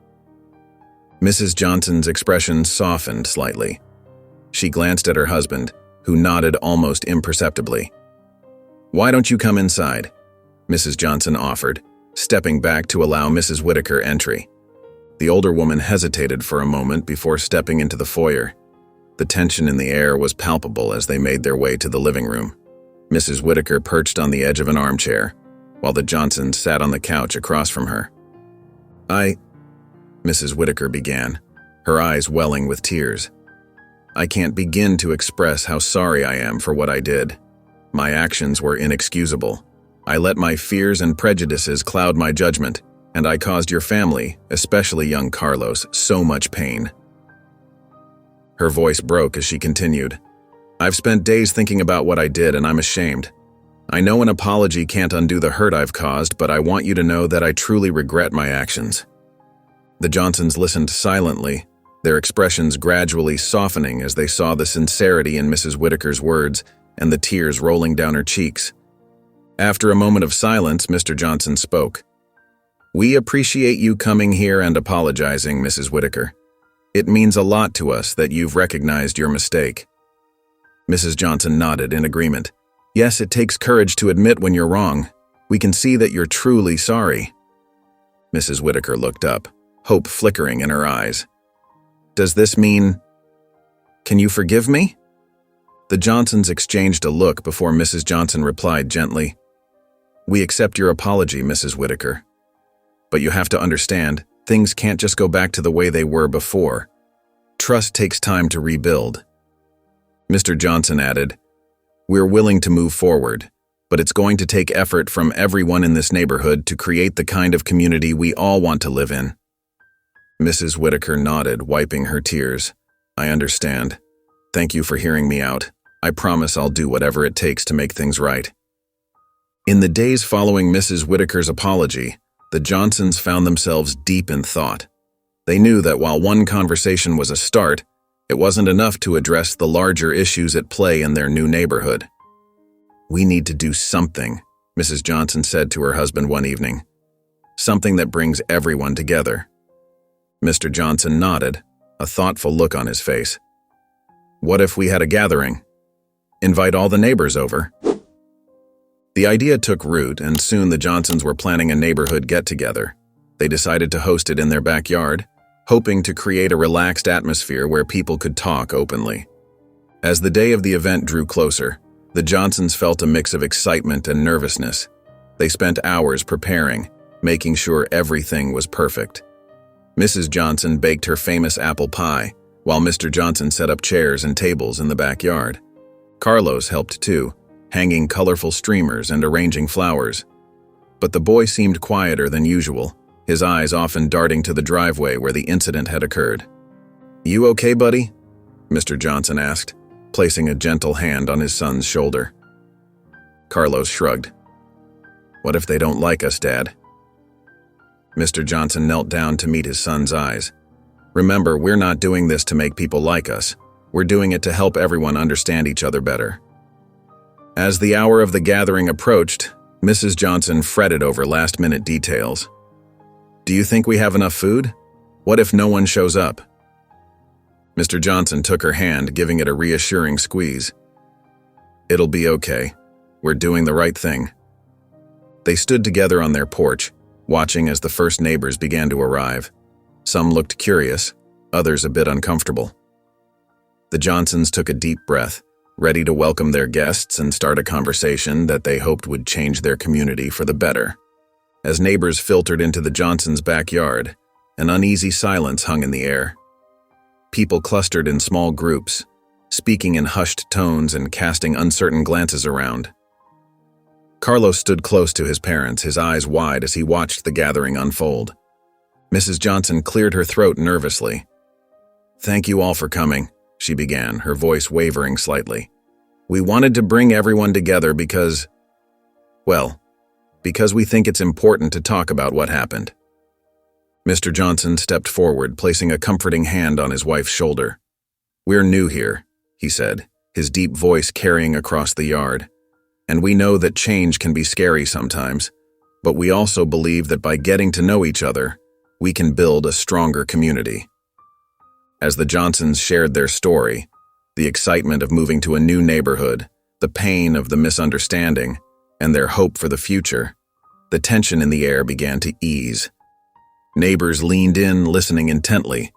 Speaker 1: Mrs. Johnson's expression softened slightly. She glanced at her husband, who nodded almost imperceptibly. "Why don't you come inside?" Mrs. Johnson offered, stepping back to allow Mrs. Whitaker entry. The older woman hesitated for a moment before stepping into the foyer. The tension in the air was palpable as they made their way to the living room. Mrs. Whitaker perched on the edge of an armchair, while the Johnsons sat on the couch across from her. Mrs. Whitaker began, her eyes welling with tears. "I can't begin to express how sorry I am for what I did. My actions were inexcusable. I let my fears and prejudices cloud my judgment, and I caused your family, especially young Carlos, so much pain." Her voice broke as she continued. "I've spent days thinking about what I did, and I'm ashamed. I know an apology can't undo the hurt I've caused, but I want you to know that I truly regret my actions." The Johnsons listened silently, their expressions gradually softening as they saw the sincerity in Mrs. Whitaker's words and the tears rolling down her cheeks. After a moment of silence, Mr. Johnson spoke. "We appreciate you coming here and apologizing, Mrs. Whitaker. It means a lot to us that you've recognized your mistake." Mrs. Johnson nodded in agreement. "Yes, it takes courage to admit when you're wrong. We can see that you're truly sorry." Mrs. Whitaker looked up, hope flickering in her eyes. "Does this mean... Can you forgive me?" The Johnsons exchanged a look before Mrs. Johnson replied gently. "We accept your apology, Mrs. Whitaker. But you have to understand, things can't just go back to the way they were before. Trust takes time to rebuild." Mr. Johnson added, "We're willing to move forward, but it's going to take effort from everyone in this neighborhood to create the kind of community we all want to live in." Mrs. Whitaker nodded, wiping her tears. "I understand. Thank you for hearing me out. I promise I'll do whatever it takes to make things right." In the days following Mrs. Whitaker's apology, the Johnsons found themselves deep in thought. They knew that while one conversation was a start, it wasn't enough to address the larger issues at play in their new neighborhood. "We need to do something," Mrs. Johnson said to her husband one evening. "Something that brings everyone together." Mr. Johnson nodded, a thoughtful look on his face. What if we had a gathering? Invite all the neighbors over? The idea took root, and soon the Johnsons were planning a neighborhood get-together. They decided to host it in their backyard, hoping to create a relaxed atmosphere where people could talk openly. As the day of the event drew closer, the Johnsons felt a mix of excitement and nervousness. They spent hours preparing, making sure everything was perfect. Mrs. Johnson baked her famous apple pie, while Mr. Johnson set up chairs and tables in the backyard. Carlos helped too, hanging colorful streamers and arranging flowers. But the boy seemed quieter than usual, his eyes often darting to the driveway where the incident had occurred. "You okay, buddy?" Mr. Johnson asked, placing a gentle hand on his son's shoulder. Carlos shrugged. "What if they don't like us, Dad?" Mr. Johnson knelt down to meet his son's eyes. "Remember, we're not doing this to make people like us. We're doing it to help everyone understand each other better." As the hour of the gathering approached, Mrs. Johnson fretted over last-minute details. "Do you think we have enough food? What if no one shows up?" Mr. Johnson took her hand, giving it a reassuring squeeze. "It'll be okay. We're doing the right thing." They stood together on their porch, watching as the first neighbors began to arrive. Some looked curious, others a bit uncomfortable. The Johnsons took a deep breath, ready to welcome their guests and start a conversation that they hoped would change their community for the better. As neighbors filtered into the Johnsons' backyard, an uneasy silence hung in the air. People clustered in small groups, speaking in hushed tones and casting uncertain glances around. Carlos stood close to his parents, his eyes wide as he watched the gathering unfold. Mrs. Johnson cleared her throat nervously. "Thank you all for coming," she began, her voice wavering slightly. "We wanted to bring everyone together because we think it's important to talk about what happened." Mr. Johnson stepped forward, placing a comforting hand on his wife's shoulder. "We're new here," he said, his deep voice carrying across the yard. "And we know that change can be scary sometimes, but we also believe that by getting to know each other, we can build a stronger community." As the Johnsons shared their story, the excitement of moving to a new neighborhood, the pain of the misunderstanding, and their hope for the future, the tension in the air began to ease. Neighbors leaned in, listening intently.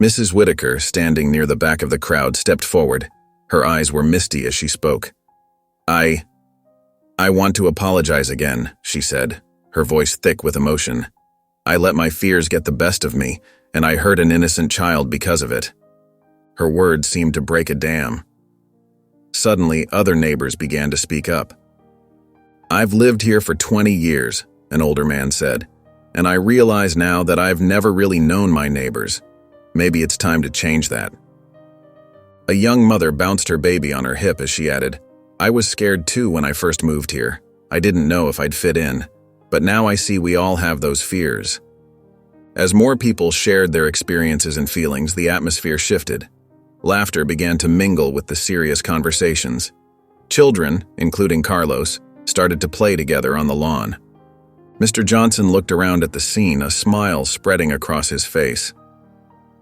Speaker 1: Mrs. Whitaker, standing near the back of the crowd, stepped forward. Her eyes were misty as she spoke. I want to apologize again," she said, her voice thick with emotion. "I let my fears get the best of me, and I hurt an innocent child because of it." Her words seemed to break a dam. Suddenly, other neighbors began to speak up. "I've lived here for 20 years, an older man said, "and I realize now that I've never really known my neighbors. Maybe it's time to change that." A young mother bounced her baby on her hip as she added, "I was scared too when I first moved here. I didn't know if I'd fit in, but now I see we all have those fears." As more people shared their experiences and feelings, the atmosphere shifted. Laughter began to mingle with the serious conversations. Children, including Carlos, started to play together on the lawn. Mr. Johnson looked around at the scene, a smile spreading across his face.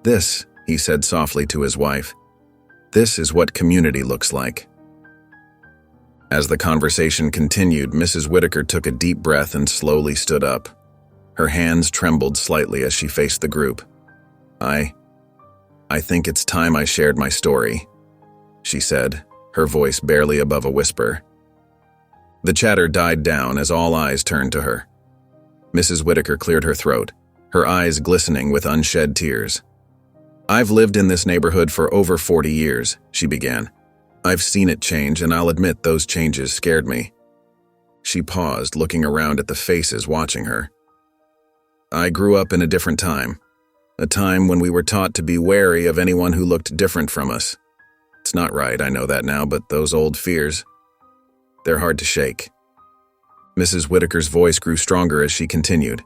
Speaker 1: "This," he said softly to his wife, "this is what community looks like." As the conversation continued, Mrs. Whitaker took a deep breath and slowly stood up. Her hands trembled slightly as she faced the group. I think it's time I shared my story," she said, her voice barely above a whisper. The chatter died down as all eyes turned to her. Mrs. Whitaker cleared her throat, her eyes glistening with unshed tears. "I've lived in this neighborhood for over 40 years, she began. "I've seen it change, and I'll admit those changes scared me." She paused, looking around at the faces watching her. "I grew up in a different time, a time when we were taught to be wary of anyone who looked different from us. It's not right, I know that now, but those old fears, they're hard to shake." Mrs. Whitaker's voice grew stronger as she continued.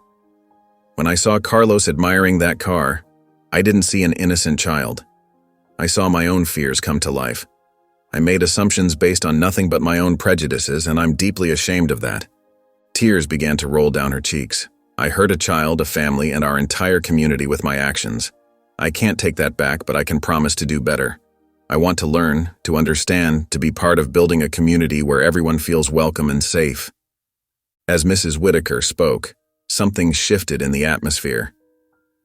Speaker 1: "When I saw Carlos admiring that car, I didn't see an innocent child. I saw my own fears come to life. I made assumptions based on nothing but my own prejudices, and I'm deeply ashamed of that." Tears began to roll down her cheeks. "I hurt a child, a family, and our entire community with my actions. I can't take that back, but I can promise to do better. I want to learn, to understand, to be part of building a community where everyone feels welcome and safe." As Mrs. Whitaker spoke, something shifted in the atmosphere.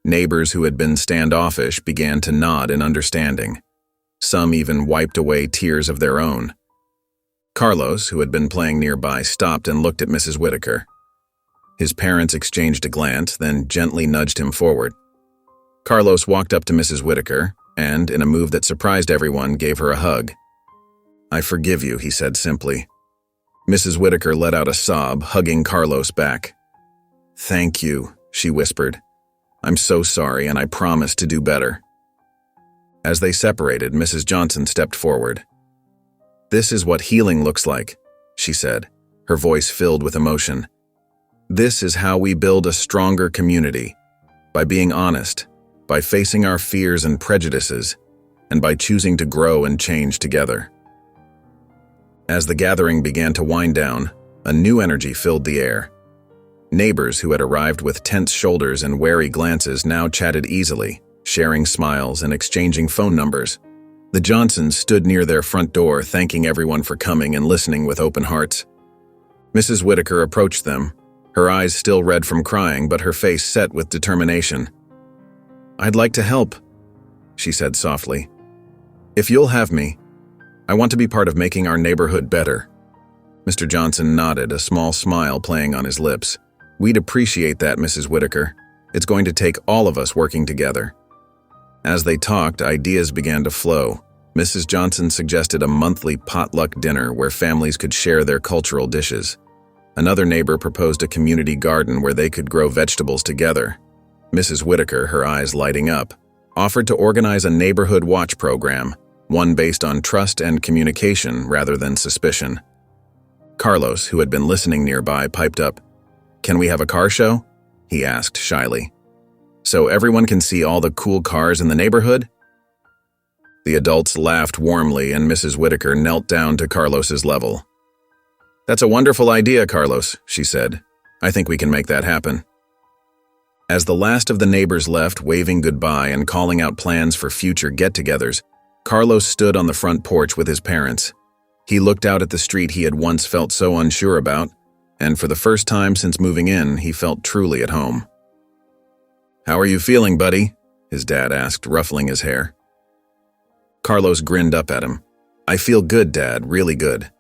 Speaker 1: Neighbors who had been standoffish began to nod in understanding. Some even wiped away tears of their own. Carlos, who had been playing nearby, stopped and looked at Mrs. Whitaker. His parents exchanged a glance, then gently nudged him forward. Carlos walked up to Mrs. Whitaker and, in a move that surprised everyone, gave her a hug. "I forgive you," he said simply. Mrs. Whitaker let out a sob, hugging Carlos back. "Thank you," she whispered. "I'm so sorry, and I promise to do better." As they separated, Mrs. Johnson stepped forward. "This is what healing looks like," she said, her voice filled with emotion. "This is how we build a stronger community, by being honest, by facing our fears and prejudices, and by choosing to grow and change together." As the gathering began to wind down, a new energy filled the air. Neighbors who had arrived with tense shoulders and wary glances now chatted easily, sharing smiles and exchanging phone numbers. The Johnsons stood near their front door, thanking everyone for coming and listening with open hearts. Mrs. Whitaker approached them, her eyes still red from crying, but her face set with determination. "I'd like to help," she said softly. "If you'll have me, I want to be part of making our neighborhood better." Mr. Johnson nodded, a small smile playing on his lips. "We'd appreciate that, Mrs. Whitaker. It's going to take all of us working together." As they talked, ideas began to flow. Mrs. Johnson suggested a monthly potluck dinner where families could share their cultural dishes. Another neighbor proposed a community garden where they could grow vegetables together. Mrs. Whitaker, her eyes lighting up, offered to organize a neighborhood watch program, one based on trust and communication rather than suspicion. Carlos, who had been listening nearby, piped up, "Can we have a car show?" he asked shyly. "So everyone can see all the cool cars in the neighborhood?" The adults laughed warmly and Mrs. Whitaker knelt down to Carlos's level. "That's a wonderful idea, Carlos," she said. "I think we can make that happen." As the last of the neighbors left, waving goodbye and calling out plans for future get-togethers, Carlos stood on the front porch with his parents. He looked out at the street he had once felt so unsure about, and for the first time since moving in, he felt truly at home. "How are you feeling, buddy?" his dad asked, ruffling his hair. Carlos grinned up at him. "I feel good, Dad, really good."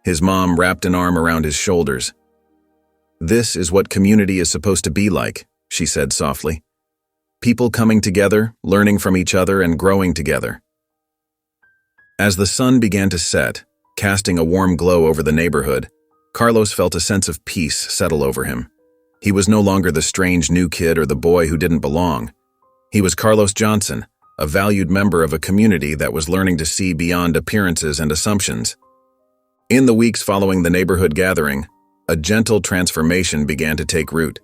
Speaker 1: His mom wrapped an arm around his shoulders. "This is what community is supposed to be like," she said softly. "People coming together, learning from each other, and growing together." As the sun began to set, casting a warm glow over the neighborhood, Carlos felt a sense of peace settle over him. He was no longer the strange new kid or the boy who didn't belong. He was Carlos Johnson, a valued member of a community that was learning to see beyond appearances and assumptions. In the weeks following the neighborhood gathering, a gentle transformation began to take root.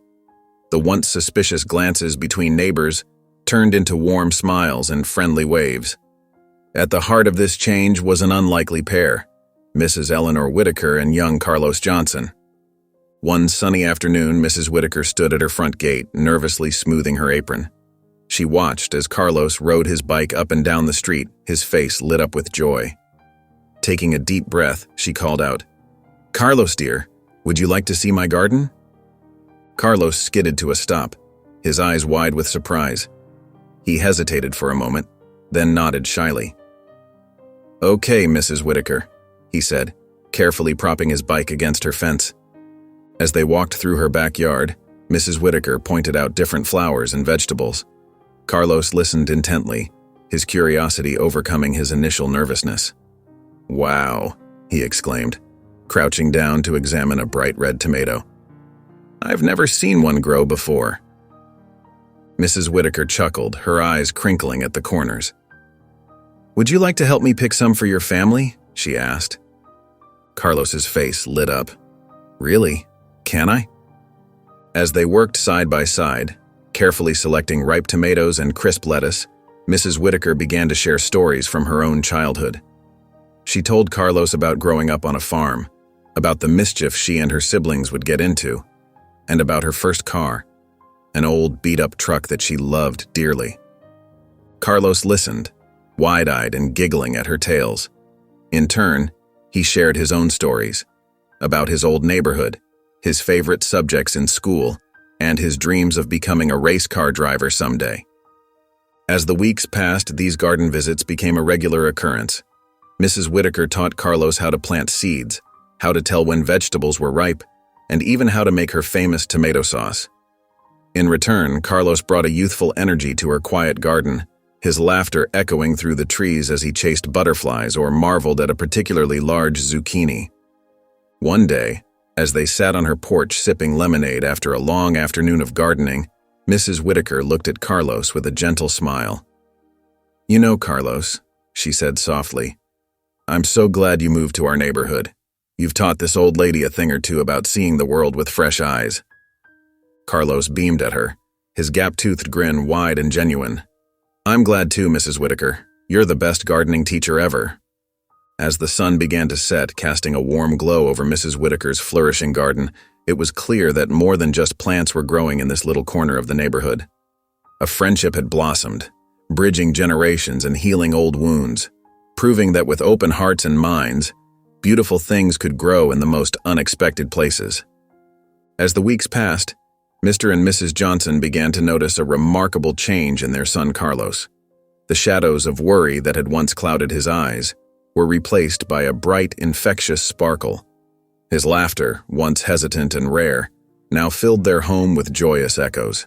Speaker 1: The once suspicious glances between neighbors turned into warm smiles and friendly waves. At the heart of this change was an unlikely pair, Mrs. Eleanor Whitaker and young Carlos Johnson. One sunny afternoon, Mrs. Whitaker stood at her front gate, nervously smoothing her apron. She watched as Carlos rode his bike up and down the street, his face lit up with joy. Taking a deep breath, she called out, "Carlos, dear, would you like to see my garden?" Carlos skidded to a stop, his eyes wide with surprise. He hesitated for a moment, then nodded shyly. "Okay, Mrs. Whitaker," he said, carefully propping his bike against her fence. As they walked through her backyard, Mrs. Whitaker pointed out different flowers and vegetables. Carlos listened intently, his curiosity overcoming his initial nervousness. "Wow," he exclaimed, crouching down to examine a bright red tomato. "I've never seen one grow before." Mrs. Whitaker chuckled, her eyes crinkling at the corners. "Would you like to help me pick some for your family?" she asked. Carlos's face lit up. "Really? Can I?" As they worked side by side, carefully selecting ripe tomatoes and crisp lettuce, Mrs. Whitaker began to share stories from her own childhood. She told Carlos about growing up on a farm, about the mischief she and her siblings would get into, and about her first car, an old beat-up truck that she loved dearly. Carlos listened, wide-eyed and giggling at her tales. In turn, he shared his own stories about his old neighborhood, his favorite subjects in school, and his dreams of becoming a race car driver someday. As the weeks passed, these garden visits became a regular occurrence. Mrs. Whitaker taught Carlos how to plant seeds, how to tell when vegetables were ripe, and even how to make her famous tomato sauce. In return, Carlos brought a youthful energy to her quiet garden, his laughter echoing through the trees as he chased butterflies or marveled at a particularly large zucchini. One day, as they sat on her porch sipping lemonade after a long afternoon of gardening, Mrs. Whitaker looked at Carlos with a gentle smile. "You know, Carlos," she said softly, "I'm so glad you moved to our neighborhood. You've taught this old lady a thing or two about seeing the world with fresh eyes." Carlos beamed at her, his gap-toothed grin wide and genuine. "I'm glad too, Mrs. Whitaker. You're the best gardening teacher ever." As the sun began to set, casting a warm glow over Mrs. Whitaker's flourishing garden, it was clear that more than just plants were growing in this little corner of the neighborhood. A friendship had blossomed, bridging generations and healing old wounds, proving that with open hearts and minds, beautiful things could grow in the most unexpected places. As the weeks passed, Mr. and Mrs. Johnson began to notice a remarkable change in their son Carlos. The shadows of worry that had once clouded his eyes were replaced by a bright, infectious sparkle. His laughter, once hesitant and rare, now filled their home with joyous echoes.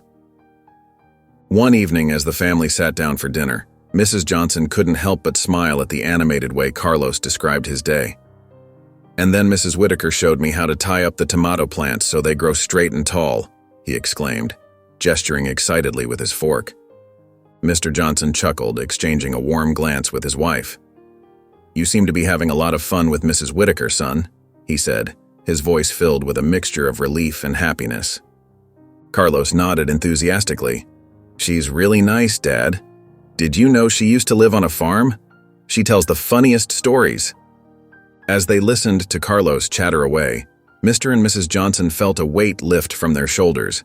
Speaker 1: One evening, as the family sat down for dinner, Mrs. Johnson couldn't help but smile at the animated way Carlos described his day. "And then Mrs. Whitaker showed me how to tie up the tomato plants so they grow straight and tall," he exclaimed, gesturing excitedly with his fork. Mr. Johnson chuckled, exchanging a warm glance with his wife. "You seem to be having a lot of fun with Mrs. Whitaker, son," he said, his voice filled with a mixture of relief and happiness. Carlos nodded enthusiastically. "She's really nice, Dad. Did you know she used to live on a farm? She tells the funniest stories." As they listened to Carlos chatter away, Mr. and Mrs. Johnson felt a weight lift from their shoulders.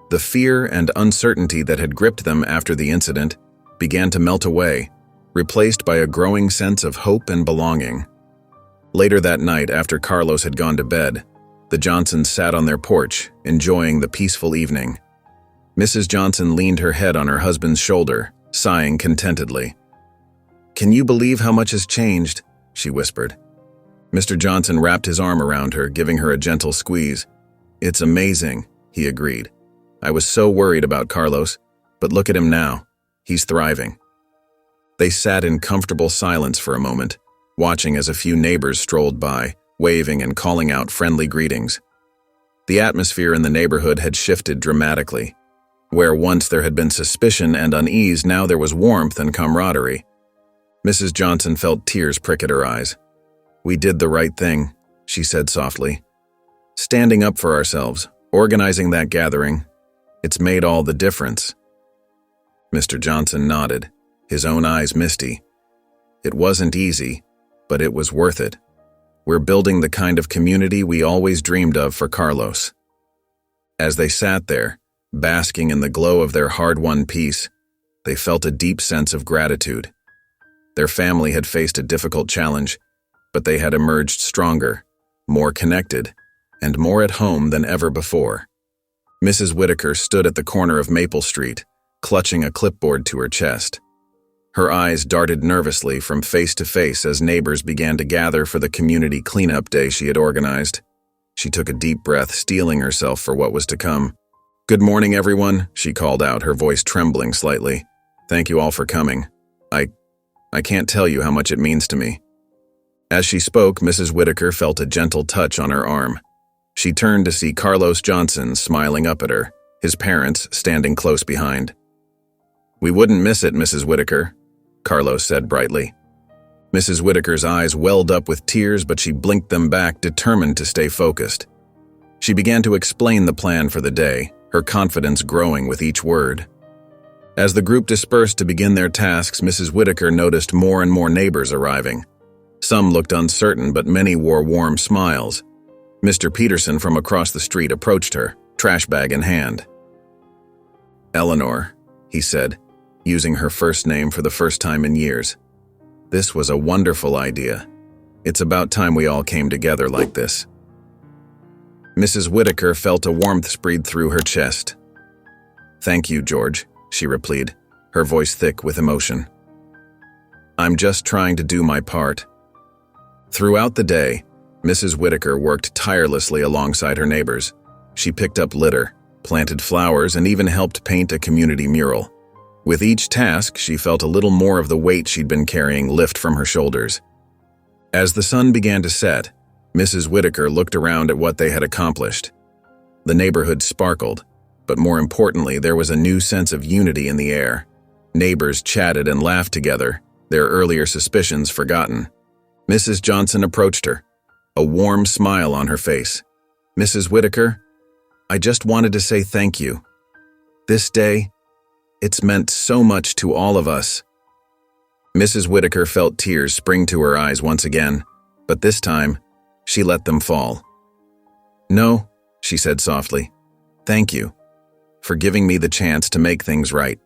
Speaker 1: The fear and uncertainty that had gripped them after the incident began to melt away, replaced by a growing sense of hope and belonging. Later that night, after Carlos had gone to bed, the Johnsons sat on their porch, enjoying the peaceful evening. Mrs. Johnson leaned her head on her husband's shoulder, sighing contentedly. "Can you believe how much has changed?" she whispered. Mr. Johnson wrapped his arm around her, giving her a gentle squeeze. "It's amazing," he agreed. "I was so worried about Carlos, but look at him now. He's thriving." They sat in comfortable silence for a moment, watching as a few neighbors strolled by, waving and calling out friendly greetings. The atmosphere in the neighborhood had shifted dramatically. Where once there had been suspicion and unease, now there was warmth and camaraderie. Mrs. Johnson felt tears prick at her eyes. "We did the right thing," she said softly. "Standing up for ourselves, organizing that gathering, it's made all the difference." Mr. Johnson nodded, his own eyes misty. "It wasn't easy, but it was worth it. We're building the kind of community we always dreamed of for Carlos." As they sat there, basking in the glow of their hard-won peace, they felt a deep sense of gratitude. Their family had faced a difficult challenge, but they had emerged stronger, more connected, and more at home than ever before. Mrs. Whitaker stood at the corner of Maple Street, clutching a clipboard to her chest. Her eyes darted nervously from face to face as neighbors began to gather for the community cleanup day she had organized. She took a deep breath, steeling herself for what was to come. "Good morning, everyone," she called out, her voice trembling slightly. "Thank you all for coming. I can't tell you how much it means to me." As she spoke, Mrs. Whitaker felt a gentle touch on her arm. She turned to see Carlos Johnson smiling up at her, his parents standing close behind. "We wouldn't miss it, Mrs. Whitaker," Carlos said brightly. Mrs. Whitaker's eyes welled up with tears, but she blinked them back, determined to stay focused. She began to explain the plan for the day, her confidence growing with each word. As the group dispersed to begin their tasks, Mrs. Whitaker noticed more and more neighbors arriving. Some looked uncertain, but many wore warm smiles. Mr. Peterson from across the street approached her, trash bag in hand. "Eleanor," he said, using her first name for the first time in years. This was a wonderful idea. It's about time we all came together like this. Mrs. Whitaker felt a warmth spread through her chest. "Thank you, George," she replied, her voice thick with emotion. "I'm just trying to do my part." Throughout the day, Mrs. Whitaker worked tirelessly alongside her neighbors. She picked up litter, planted flowers, and even helped paint a community mural. With each task, she felt a little more of the weight she'd been carrying lift from her shoulders. As the sun began to set, Mrs. Whitaker looked around at what they had accomplished. The neighborhood sparkled, but more importantly, there was a new sense of unity in the air. Neighbors chatted and laughed together, their earlier suspicions forgotten. Mrs. Johnson approached her, a warm smile on her face. "Mrs. Whitaker, I just wanted to say thank you. This day, it's meant so much to all of us." Mrs. Whitaker felt tears spring to her eyes once again, but this time, she let them fall. "No," she said softly. "Thank you for giving me the chance to make things right."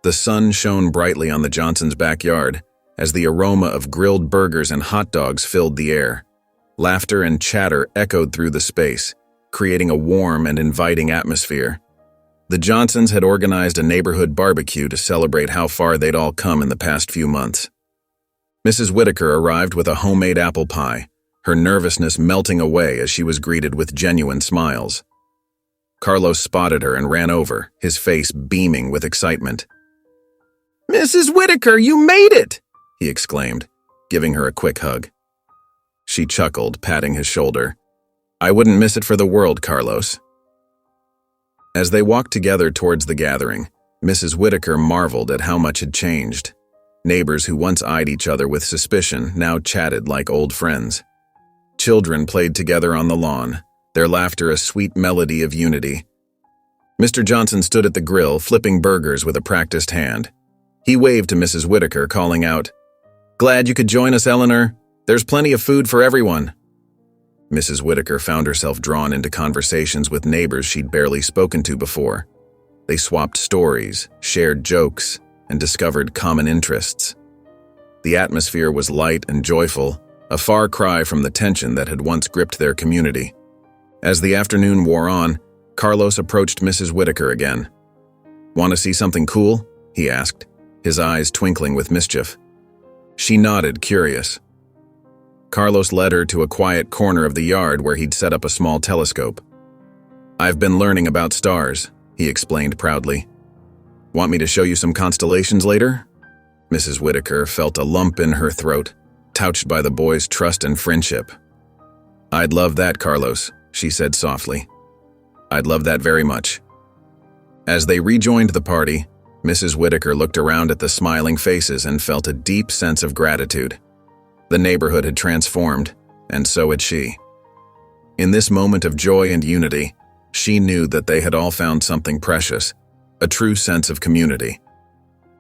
Speaker 1: The sun shone brightly on the Johnsons' backyard as the aroma of grilled burgers and hot dogs filled the air. Laughter and chatter echoed through the space, creating a warm and inviting atmosphere. The Johnsons had organized a neighborhood barbecue to celebrate how far they'd all come in the past few months. Mrs. Whitaker arrived with a homemade apple pie, her nervousness melting away as she was greeted with genuine smiles. Carlos spotted her and ran over, his face beaming with excitement. "Mrs. Whitaker, you made it!" he exclaimed, giving her a quick hug. She chuckled, patting his shoulder. "I wouldn't miss it for the world, Carlos." As they walked together towards the gathering, Mrs. Whitaker marveled at how much had changed. Neighbors who once eyed each other with suspicion now chatted like old friends. Children played together on the lawn, their laughter a sweet melody of unity. Mr. Johnson stood at the grill, flipping burgers with a practiced hand. He waved to Mrs. Whitaker, calling out, "Glad you could join us, Eleanor. There's plenty of food for everyone." Mrs. Whitaker found herself drawn into conversations with neighbors she'd barely spoken to before. They swapped stories, shared jokes, and discovered common interests. The atmosphere was light and joyful, a far cry from the tension that had once gripped their community. As the afternoon wore on, Carlos approached Mrs. Whitaker again. "Want to see something cool?" he asked, his eyes twinkling with mischief. She nodded, curious. Carlos led her to a quiet corner of the yard where he'd set up a small telescope. "I've been learning about stars," he explained proudly. "Want me to show you some constellations later?" Mrs. Whitaker felt a lump in her throat, touched by the boy's trust and friendship. "I'd love that, Carlos," she said softly. "I'd love that very much." As they rejoined the party, Mrs. Whitaker looked around at the smiling faces and felt a deep sense of gratitude. The neighborhood had transformed, and so had she. In this moment of joy and unity, she knew that they had all found something precious, a true sense of community.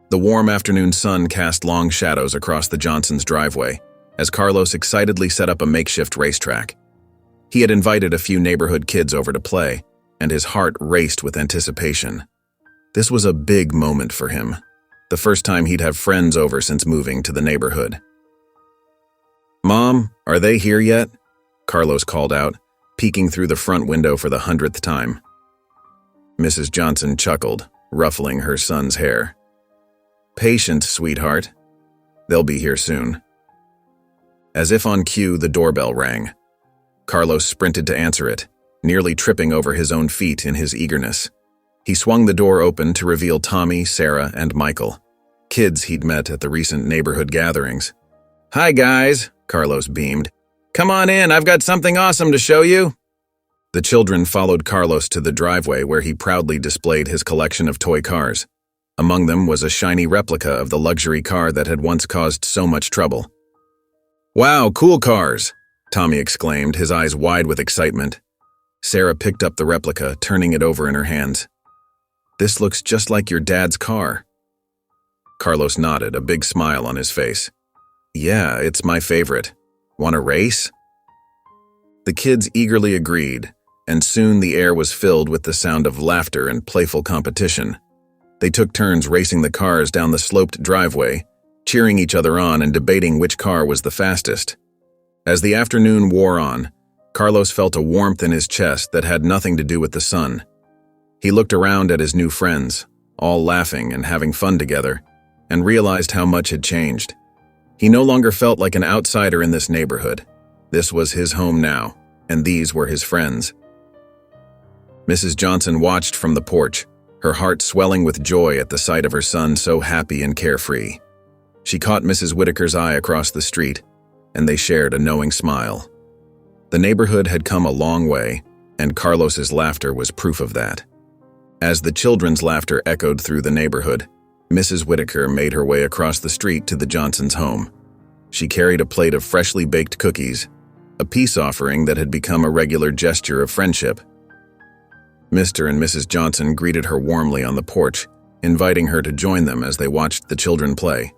Speaker 1: The warm afternoon sun cast long shadows across the Johnsons' driveway as Carlos excitedly set up a makeshift racetrack. He had invited a few neighborhood kids over to play, and his heart raced with anticipation. This was a big moment for him, the first time he'd have friends over since moving to the neighborhood. "Mom, are they here yet?" Carlos called out, peeking through the front window for the 100th time. Mrs. Johnson chuckled, ruffling her son's hair. "Patience, sweetheart. They'll be here soon." As if on cue, the doorbell rang. Carlos sprinted to answer it, nearly tripping over his own feet in his eagerness. He swung the door open to reveal Tommy, Sarah, and Michael, kids he'd met at the recent neighborhood gatherings. "Hi, guys," Carlos beamed. "Come on in, I've got something awesome to show you." The children followed Carlos to the driveway where he proudly displayed his collection of toy cars. Among them was a shiny replica of the luxury car that had once caused so much trouble. "Wow, cool cars," Tommy exclaimed, his eyes wide with excitement. Sarah picked up the replica, turning it over in her hands. "This looks just like your dad's car." Carlos nodded, a big smile on his face. "Yeah, it's my favorite. Want to race?" The kids eagerly agreed, and soon the air was filled with the sound of laughter and playful competition. They took turns racing the cars down the sloped driveway, cheering each other on and debating which car was the fastest. As the afternoon wore on, Carlos felt a warmth in his chest that had nothing to do with the sun. He looked around at his new friends, all laughing and having fun together, and realized how much had changed. He no longer felt like an outsider in this neighborhood. This was his home now, and these were his friends. Mrs. Johnson watched from the porch, her heart swelling with joy at the sight of her son so happy and carefree. She caught Mrs. Whitaker's eye across the street, and they shared a knowing smile. The neighborhood had come a long way, and Carlos's laughter was proof of that. As the children's laughter echoed through the neighborhood, Mrs. Whitaker made her way across the street to the Johnsons' home. She carried a plate of freshly baked cookies, a peace offering that had become a regular gesture of friendship. Mr. and Mrs. Johnson greeted her warmly on the porch, inviting her to join them as they watched the children play.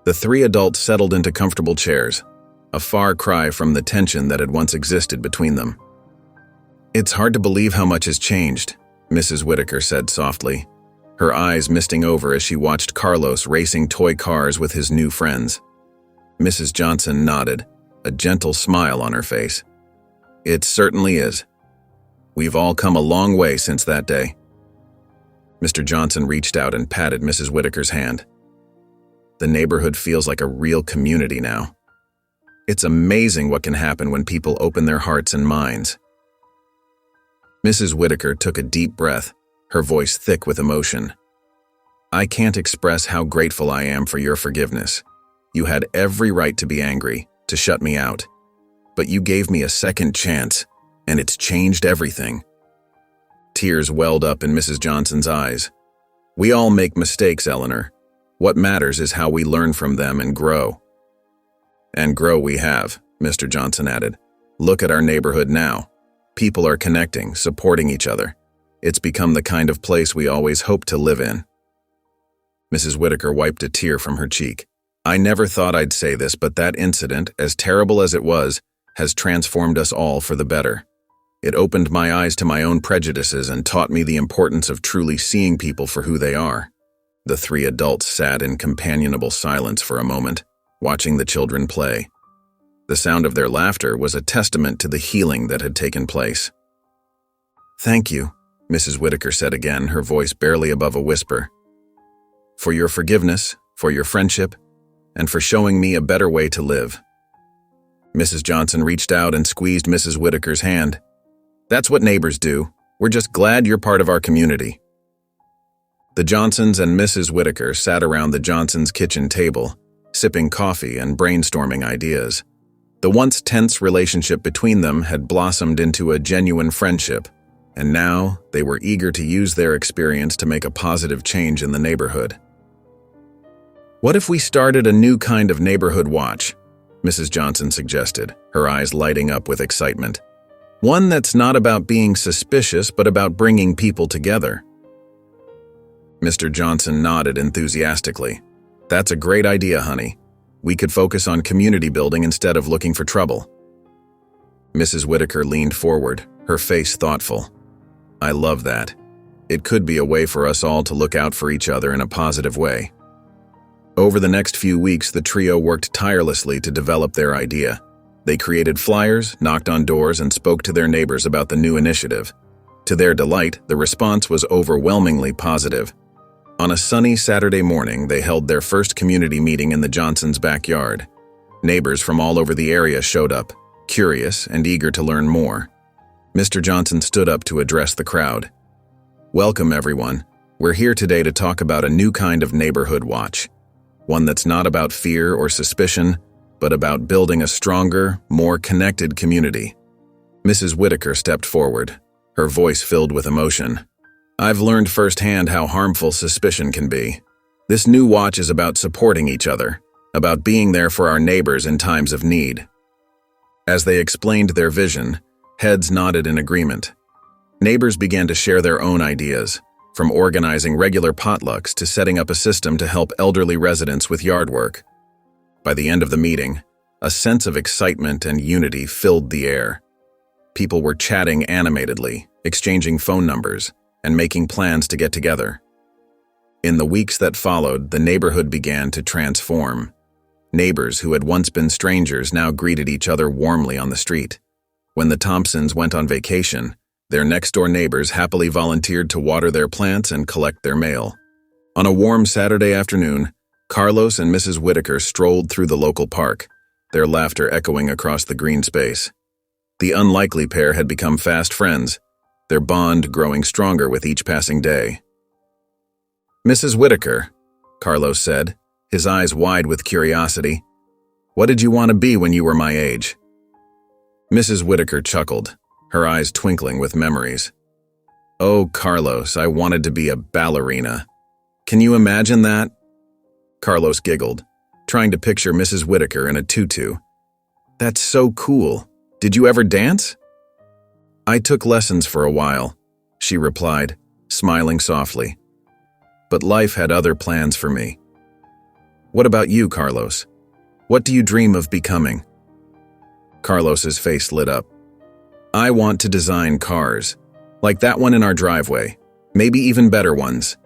Speaker 1: The three adults settled into comfortable chairs, a far cry from the tension that had once existed between them. "It's hard to believe how much has changed," Mrs. Whitaker said softly, her eyes misting over as she watched Carlos racing toy cars with his new friends. Mrs. Johnson nodded, a gentle smile on her face. "It certainly is. We've all come a long way since that day." Mr. Johnson reached out and patted Mrs. Whitaker's hand. "The neighborhood feels like a real community now. It's amazing what can happen when people open their hearts and minds." Mrs. Whitaker took a deep breath, her voice thick with emotion. "I can't express how grateful I am for your forgiveness. You had every right to be angry, to shut me out. But you gave me a second chance, and it's changed everything." Tears welled up in Mrs. Johnson's eyes. "We all make mistakes, Eleanor. What matters is how we learn from them and grow." "And grow we have," Mr. Johnson added. "Look at our neighborhood now. People are connecting, supporting each other. It's become the kind of place we always hoped to live in." Mrs. Whitaker wiped a tear from her cheek. "I never thought I'd say this, but that incident, as terrible as it was, has transformed us all for the better. It opened my eyes to my own prejudices and taught me the importance of truly seeing people for who they are." The three adults sat in companionable silence for a moment, watching the children play. The sound of their laughter was a testament to the healing that had taken place. "Thank you," Mrs. Whitaker said again, her voice barely above a whisper. "For your forgiveness, for your friendship, and for showing me a better way to live." Mrs. Johnson reached out and squeezed Mrs. Whitaker's hand. "That's what neighbors do. We're just glad you're part of our community." The Johnsons and Mrs. Whitaker sat around the Johnsons' kitchen table, sipping coffee and brainstorming ideas. The once tense relationship between them had blossomed into a genuine friendship, and now they were eager to use their experience to make a positive change in the neighborhood. "What if we started a new kind of neighborhood watch?" Mrs. Johnson suggested, her eyes lighting up with excitement. "One that's not about being suspicious, but about bringing people together." Mr. Johnson nodded enthusiastically. "That's a great idea, honey. We could focus on community building instead of looking for trouble." Mrs. Whitaker leaned forward, her face thoughtful. "I love that. It could be a way for us all to look out for each other in a positive way." Over the next few weeks, the trio worked tirelessly to develop their idea. They created flyers, knocked on doors, and spoke to their neighbors about the new initiative. To their delight, the response was overwhelmingly positive. On a sunny Saturday morning, they held their first community meeting in the Johnsons' backyard. Neighbors from all over the area showed up, curious and eager to learn more. Mr. Johnson stood up to address the crowd. "Welcome, everyone. We're here today to talk about a new kind of neighborhood watch. One that's not about fear or suspicion, but about building a stronger, more connected community." Mrs. Whitaker stepped forward, her voice filled with emotion. "I've learned firsthand how harmful suspicion can be. This new watch is about supporting each other, about being there for our neighbors in times of need." As they explained their vision, heads nodded in agreement. Neighbors began to share their own ideas, from organizing regular potlucks to setting up a system to help elderly residents with yard work. By the end of the meeting, a sense of excitement and unity filled the air. People were chatting animatedly, exchanging phone numbers, and making plans to get together. In the weeks that followed, the neighborhood began to transform. Neighbors who had once been strangers now greeted each other warmly on the street. When the Thompsons went on vacation, their next-door neighbors happily volunteered to water their plants and collect their mail. On a warm Saturday afternoon, Carlos and Mrs. Whitaker strolled through the local park, their laughter echoing across the green space. The unlikely pair had become fast friends, their bond growing stronger with each passing day. "Mrs. Whitaker," Carlos said, his eyes wide with curiosity, "what did you want to be when you were my age?" Mrs. Whitaker chuckled, her eyes twinkling with memories. "Oh, Carlos, I wanted to be a ballerina. Can you imagine that?" Carlos giggled, trying to picture Mrs. Whitaker in a tutu. "That's so cool. Did you ever dance?" "I took lessons for a while," she replied, smiling softly. "But life had other plans for me." "What about you, Carlos? What do you dream of becoming?" Carlos's face lit up. "I want to design cars, like that one in our driveway, maybe even better ones."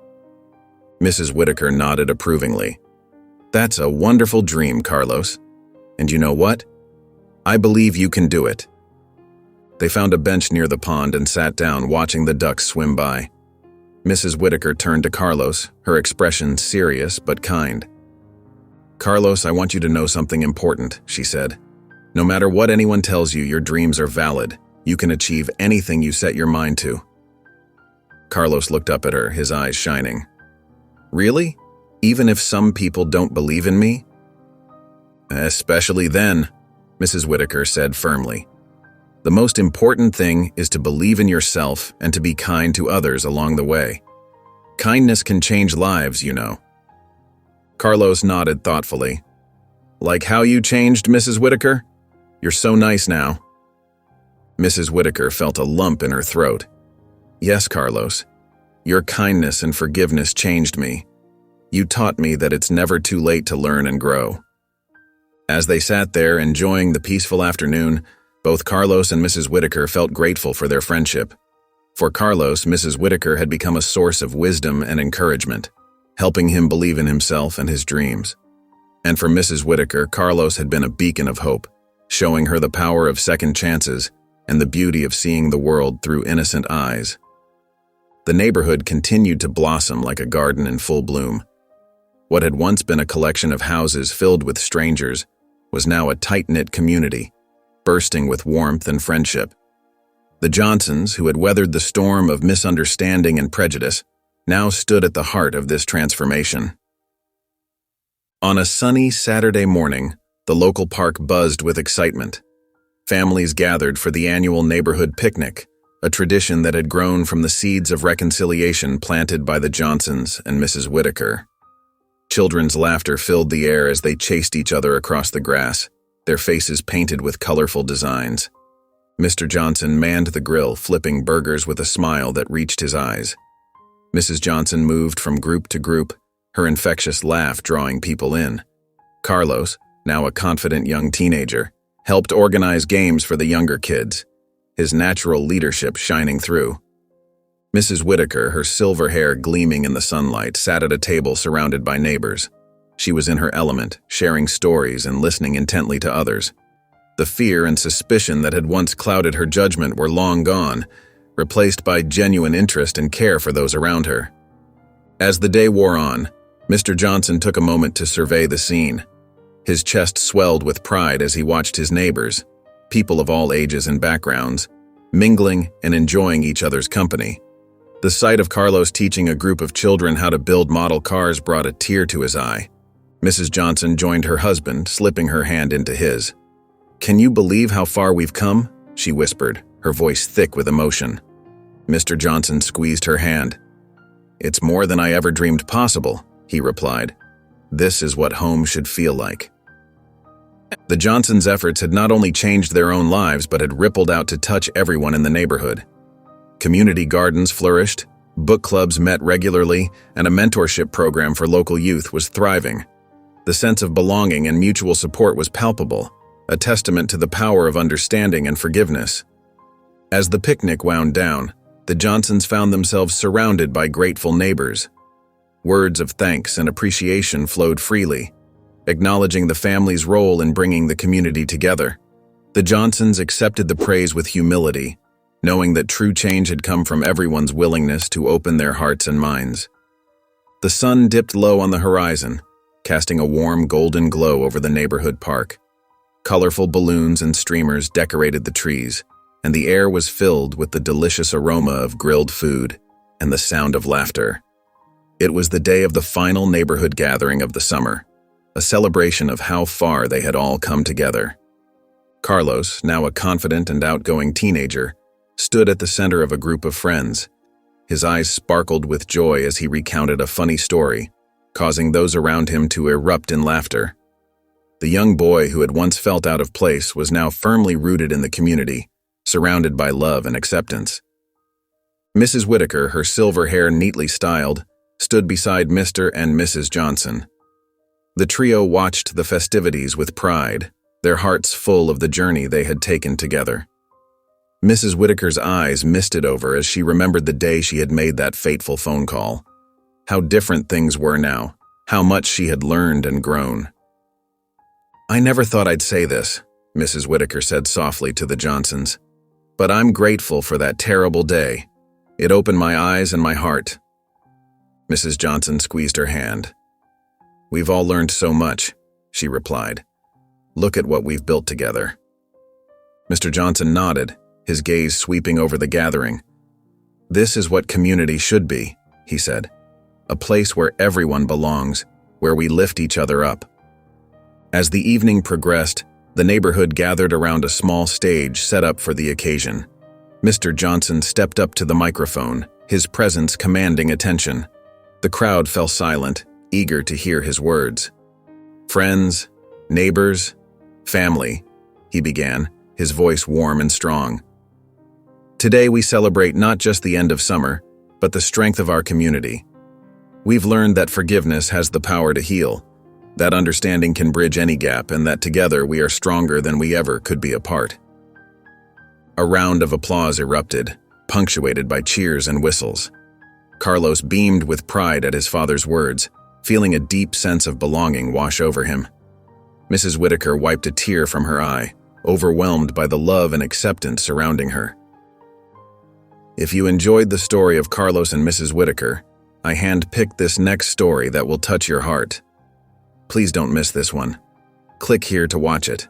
Speaker 1: Mrs. Whitaker nodded approvingly. "That's a wonderful dream, Carlos. And you know what? I believe you can do it." They found a bench near the pond and sat down, watching the ducks swim by. Mrs. Whitaker turned to Carlos, her expression serious but kind. "Carlos, I want you to know something important," she said. "No matter what anyone tells you, your dreams are valid. You can achieve anything you set your mind to." Carlos looked up at her, his eyes shining. "Really? Even if some people don't believe in me?" "Especially then," Mrs. Whitaker said firmly. "The most important thing is to believe in yourself and to be kind to others along the way. Kindness can change lives, you know." Carlos nodded thoughtfully. "Like how you changed, Mrs. Whitaker? You're so nice now." Mrs. Whitaker felt a lump in her throat. "Yes, Carlos. Your kindness and forgiveness changed me. You taught me that it's never too late to learn and grow." As they sat there enjoying the peaceful afternoon, both Carlos and Mrs. Whitaker felt grateful for their friendship. For Carlos, Mrs. Whitaker had become a source of wisdom and encouragement, helping him believe in himself and his dreams. And for Mrs. Whitaker, Carlos had been a beacon of hope, showing her the power of second chances and the beauty of seeing the world through innocent eyes. The neighborhood continued to blossom like a garden in full bloom. What had once been a collection of houses filled with strangers was now a tight-knit community, bursting with warmth and friendship. The Johnsons, who had weathered the storm of misunderstanding and prejudice, now stood at the heart of this transformation. On a sunny Saturday morning, the local park buzzed with excitement. Families gathered for the annual neighborhood picnic, a tradition that had grown from the seeds of reconciliation planted by the Johnsons and Mrs. Whitaker. Children's laughter filled the air as they chased each other across the grass, their faces painted with colorful designs. Mr. Johnson manned the grill, flipping burgers with a smile that reached his eyes. Mrs. Johnson moved from group to group, her infectious laugh drawing people in. Carlos, now a confident young teenager, helped organize games for the younger kids, his natural leadership shining through. Mrs. Whitaker, her silver hair gleaming in the sunlight, sat at a table surrounded by neighbors. She was in her element, sharing stories and listening intently to others. The fear and suspicion that had once clouded her judgment were long gone, replaced by genuine interest and care for those around her. As the day wore on, Mr. Johnson took a moment to survey the scene. His chest swelled with pride as he watched his neighbors, people of all ages and backgrounds, mingling and enjoying each other's company. The sight of Carlos teaching a group of children how to build model cars brought a tear to his eye. Mrs. Johnson joined her husband, slipping her hand into his. "Can you believe how far we've come?" she whispered, her voice thick with emotion. Mr. Johnson squeezed her hand. "It's more than I ever dreamed possible," he replied. "This is what home should feel like." The Johnsons' efforts had not only changed their own lives but had rippled out to touch everyone in the neighborhood. Community gardens flourished, book clubs met regularly, and a mentorship program for local youth was thriving. The sense of belonging and mutual support was palpable, a testament to the power of understanding and forgiveness. As the picnic wound down, the Johnsons found themselves surrounded by grateful neighbors. Words of thanks and appreciation flowed freely, acknowledging the family's role in bringing the community together. The Johnsons accepted the praise with humility, knowing that true change had come from everyone's willingness to open their hearts and minds. The sun dipped low on the horizon, casting a warm golden glow over the neighborhood park. Colorful balloons and streamers decorated the trees, and the air was filled with the delicious aroma of grilled food and the sound of laughter. It was the day of the final neighborhood gathering of the summer, a celebration of how far they had all come together. Carlos, now a confident and outgoing teenager, stood at the center of a group of friends. His eyes sparkled with joy as he recounted a funny story, causing those around him to erupt in laughter. The young boy who had once felt out of place was now firmly rooted in the community, surrounded by love and acceptance. Mrs. Whitaker, her silver hair neatly styled, stood beside Mr. and Mrs. Johnson. The trio watched the festivities with pride, their hearts full of the journey they had taken together. Mrs. Whitaker's eyes misted over as she remembered the day she had made that fateful phone call. How different things were now, how much she had learned and grown. "I never thought I'd say this," Mrs. Whitaker said softly to the Johnsons, "but I'm grateful for that terrible day. It opened my eyes and my heart." Mrs. Johnson squeezed her hand. "We've all learned so much," she replied. "Look at what we've built together." Mr. Johnson nodded, his gaze sweeping over the gathering. "This is what community should be," he said. "A place where everyone belongs, where we lift each other up." As the evening progressed, the neighborhood gathered around a small stage set up for the occasion. Mr. Johnson stepped up to the microphone, his presence commanding attention. The crowd fell silent, eager to hear his words. "Friends, neighbors, family," he began, his voice warm and strong. "Today we celebrate not just the end of summer, but the strength of our community. We've learned that forgiveness has the power to heal, that understanding can bridge any gap, and that together we are stronger than we ever could be apart." A round of applause erupted, punctuated by cheers and whistles. Carlos beamed with pride at his father's words, feeling a deep sense of belonging wash over him. Mrs. Whitaker wiped a tear from her eye, overwhelmed by the love and acceptance surrounding her. If you enjoyed the story of Carlos and Mrs. Whitaker, I hand-picked this next story that will touch your heart. Please don't miss this one. Click here to watch it.